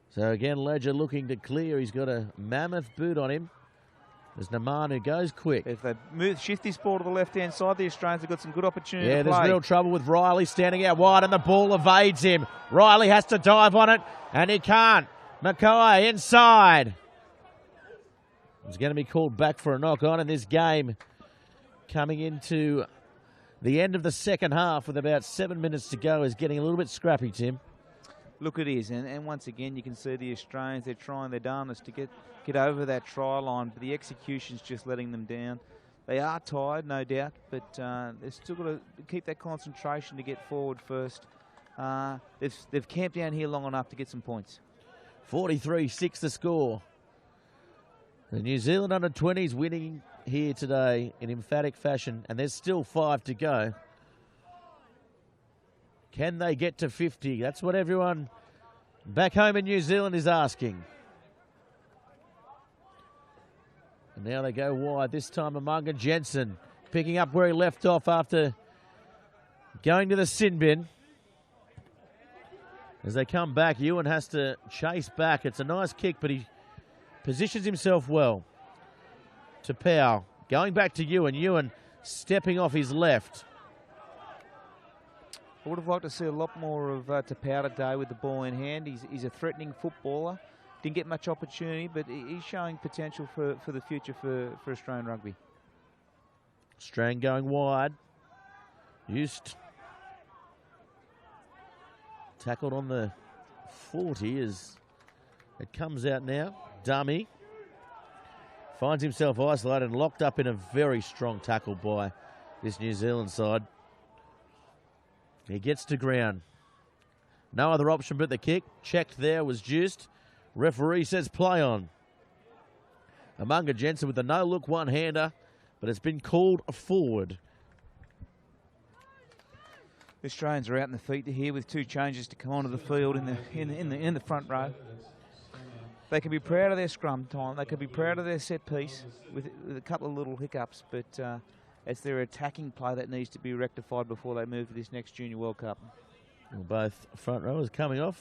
So again, Ledger looking to clear. He's got a mammoth boot on him. As Namanu goes quick. If they shift this ball to the left-hand side, the Australians have got some good opportunity Yeah, to play. there's real trouble with Riley standing out wide, and the ball evades him. Riley has to dive on it, and he can't. Mackay inside. He's going to be called back for a knock-on in this game. Coming into the end of the second half with about 7 minutes to go is getting a little bit scrappy, Tim. Look, it is, and once again, you can see the Australians, they're trying their darndest to get over that try line, but the execution's just letting them down. They are tired, no doubt, but they've still got to keep that concentration to get forward first. They've camped down here long enough to get some points. 43-6 the score. The New Zealand under-20s winning here today in emphatic fashion, and there's still 5 to go. Can they get to 50? That's what everyone back home in New Zealand is asking. And now they go wide. This time Amanga Jensen picking up where he left off after going to the sin bin. As they come back, Ewan has to chase back. It's a nice kick, but he positions himself well. To Powell. Going back to Ewan. Ewan stepping off his left. I would have liked to see a lot more of Tapau today with the ball in hand. He's a threatening footballer. Didn't get much opportunity, but he's showing potential for the future for Australian rugby. Strang going wide. Used. Tackled on the 40 as it comes out now. Dummy. Finds himself isolated and locked up in a very strong tackle by this New Zealand side. He gets to ground. No other option but the kick. Checked there, was juiced. Referee says play on. Amanga Jensen with a no-look one-hander, but it's been called forward. The Australians are out in the feet here with 2 changes to come onto the field in the front row. They can be proud of their scrum time. They can be proud of their set piece with a couple of little hiccups, but it's their attacking play that needs to be rectified before they move to this next Junior World Cup. Well, both front rowers coming off,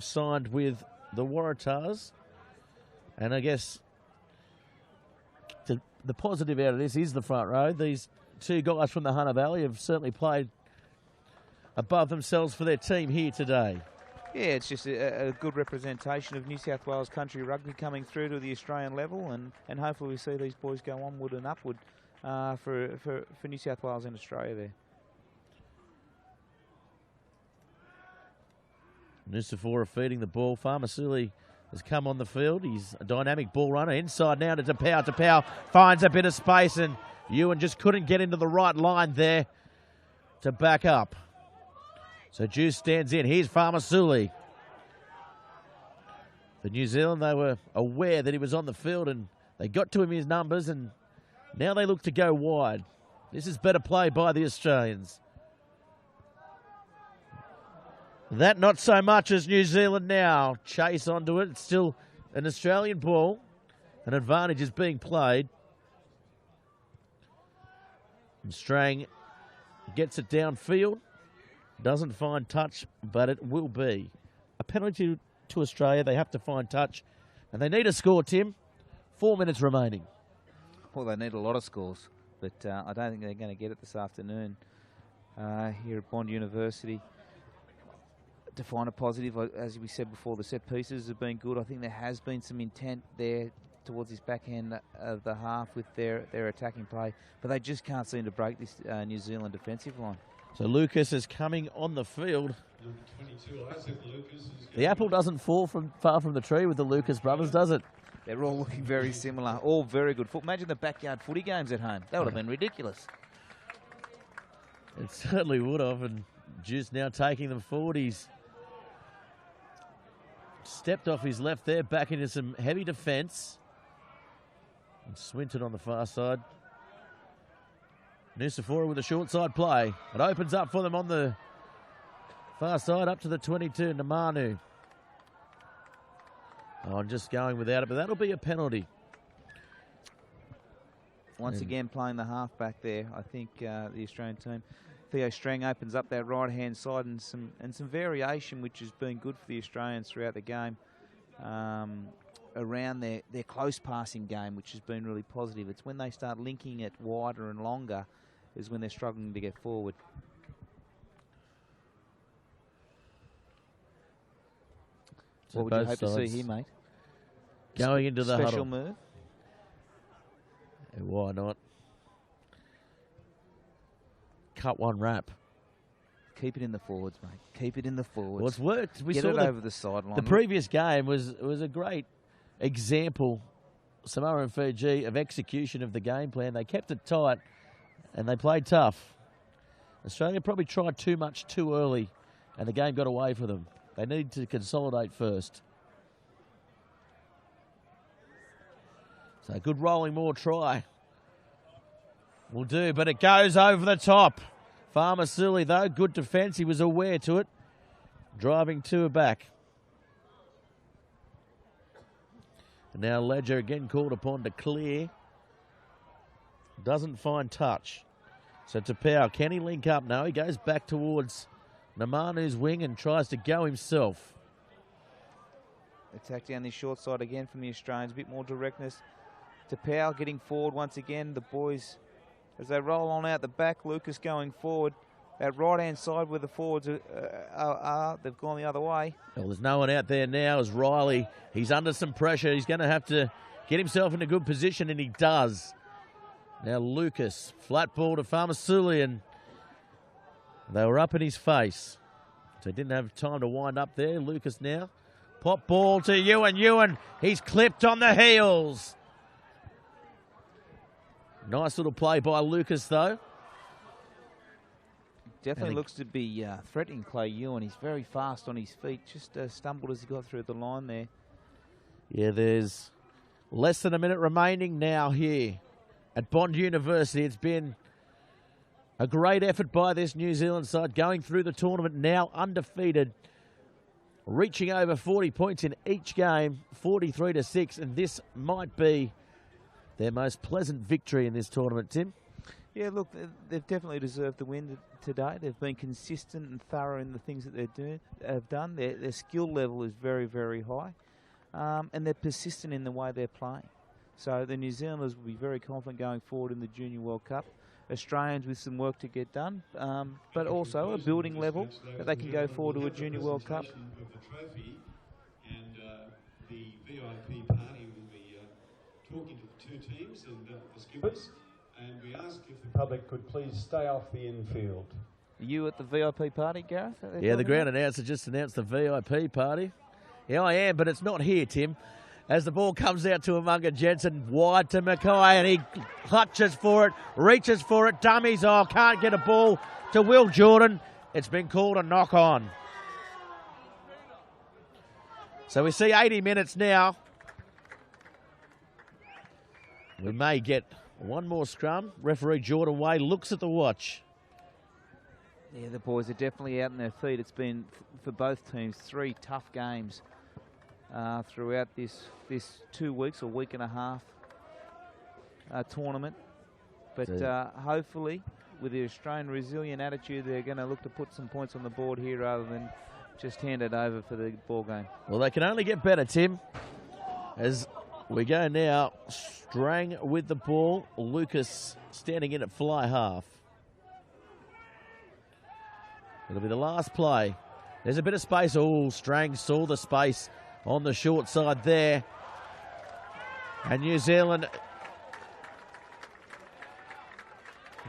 signed with the Waratahs, and I guess the positive out of this is the front row. These 2 guys from the Hunter Valley have certainly played above themselves for their team here today. Yeah, it's just a good representation of New South Wales country rugby coming through to the Australian level, and hopefully we see these boys go onward and upward for New South Wales and Australia there. Nusafora feeding the ball. Farmasuli has come on the field. He's a dynamic ball runner. Inside now to Tapau. Tapau finds a bit of space, and Ewan just couldn't get into the right line there to back up. So Juice stands in. Here's Farmasuli. For New Zealand, they were aware that he was on the field, and they got to him his numbers, and now they look to go wide. This is better play by the Australians. That not so much as New Zealand now. Chase onto it. It's still an Australian ball. An advantage is being played. And Strang gets it downfield. Doesn't find touch, but it will be a penalty to Australia. They have to find touch. And they need a score, Tim. 4 minutes remaining. Well, they need a lot of scores, but I don't think they're going to get it this afternoon here at Bond University. To find a positive, as we said before, the set pieces have been good. I think there has been some intent there towards this backhand of the half with their attacking play, but they just can't seem to break this New Zealand defensive line. So Lucas is coming on the field. The apple doesn't fall far from the tree with the Lucas brothers, does it? They're all looking very similar, all very good. Imagine the backyard footy games at home. That would have been ridiculous. It certainly would have, and Juice now taking them forward. He's stepped off his left there, back into some heavy defence. And Swinton on the far side. Nusafora with a short side play. It opens up for them on the far side up to the 22, Namanu. Oh, I'm just going without it, but that'll be a penalty. Once again playing the halfback there, I think the Australian team. Theo Strang opens up that right-hand side and some variation, which has been good for the Australians throughout the game, around their close passing game, which has been really positive. It's when they start linking it wider and longer is when they're struggling to get forward. So what would you hope to see here, mate? Going into the special huddle. move? Yeah, why not? Cut one wrap. Keep it in the forwards, mate. Keep it in the forwards. Well, it's worked. We Get saw it over the sideline. The previous game was a great example, Samoa and Fiji, of execution of the game plan. They kept it tight and they played tough. Australia probably tried too much too early and the game got away from them. They need to consolidate first. So a good rolling more try will do, but it goes over the top. Farmasuli, though, good defence. He was aware to it. Driving to back. And now Ledger again called upon to clear. Doesn't find touch. So Tapau, can he link up? No, he goes back towards Namanu's wing and tries to go himself. Attack down the short side again from the Australians. A bit more directness. Tapau getting forward once again. The boys, as they roll on out the back, Lucas going forward. That right-hand side where the forwards are, they've gone the other way. Well, there's no one out there now as Riley. He's under some pressure. He's going to have to get himself in a good position, and he does. Now Lucas, flat ball to Farmasuli, and they were up in his face. So he didn't have time to wind up there. Lucas now. Pop ball to Ewan. Ewan, he's clipped on the heels. Nice little play by Lucas, though. Definitely looks to be threatening Clay Ewan. He's very fast on his feet. Just stumbled as he got through the line there. Yeah, there's less than a minute remaining now here at Bond University. It's been a great effort by this New Zealand side, going through the tournament now undefeated, reaching over 40 points in each game, 43-6, and this might be their most pleasant victory in this tournament, Tim. Yeah, look, they've definitely deserved the win today. They've been consistent and thorough in the things that have done. Their skill level is very, very high, and they're persistent in the way they're playing. So the New Zealanders will be very confident going forward in the Junior World Cup. Australians with some work to get done, but also a building level that they can go forward to a Junior World Cup. And the VIP party will be talking to the two teams and the skippers. And we ask if the public could please stay off the infield. Are you at the VIP party, Gareth? Yeah, the ground announcer just announced the VIP party. Yeah, I am, but it's not here, Tim. As the ball comes out to Amunga Jensen, wide to Mackay, and he clutches for it, reaches for it, dummies. Oh, can't get a ball to Will Jordan. It's been called a knock-on. So we see 80 minutes now. We may get one more scrum. Referee Jordan Way looks at the watch. Yeah, the boys are definitely out on their feet. It's been, for both teams, 3 tough games throughout this 2 weeks or week and a half tournament. But hopefully, with the Australian resilient attitude, they're going to look to put some points on the board here rather than just hand it over for the ball game. Well, they can only get better, Tim, as we go now. Strang with the ball. Lucas standing in at fly half. It'll be the last play. There's a bit of space. Oh, Strang saw the space on the short side there. And New Zealand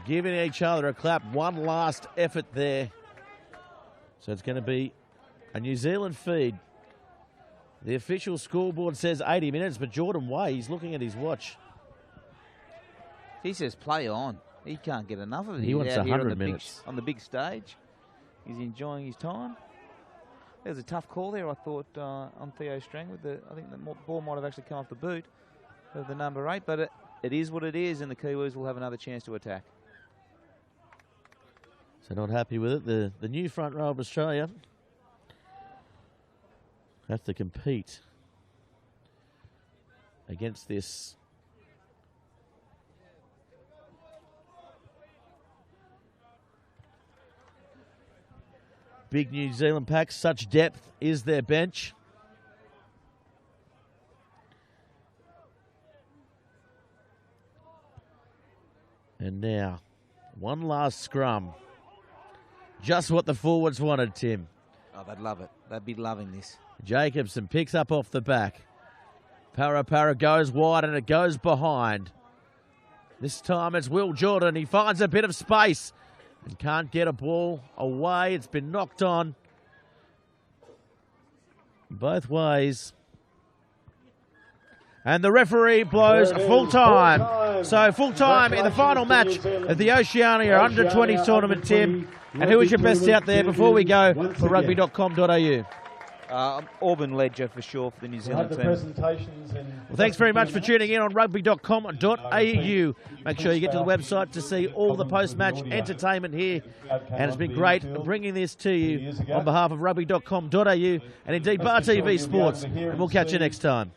giving each other a clap. One last effort there. So it's going to be a New Zealand feed. The official scoreboard says 80 minutes, but Jordan Way, he's looking at his watch. He says play on. He can't get enough of it. He wants 100 minutes. On the big stage. He's enjoying his time. There was a tough call there, I thought, on Theo Strang. I think the ball might have actually come off the boot of the number 8, but it is what it is, and the Kiwis will have another chance to attack. So not happy with it. The new front row of Australia have to compete against this big New Zealand pack. Such depth is their bench. And now, one last scrum. Just what the forwards wanted, Tim. Oh, they'd love it. They'd be loving this. Jacobson picks up off the back. Para goes wide and it goes behind. This time it's Will Jordan. He finds a bit of space and can't get a ball away. It's been knocked on both ways. And the referee blows full time. So full time in the final match of the Oceania Under-20s tournament, Tim. And who is your best out there before we go for rugby.com.au? Auburn Ledger for sure for the New Zealand team. Well, thanks very much for tuning in on rugby.com.au. Make sure you get to the website to see all the post-match entertainment here. And it's been great bringing this to you on behalf of rugby.com.au and indeed Bar TV Sports. And we'll catch you next time.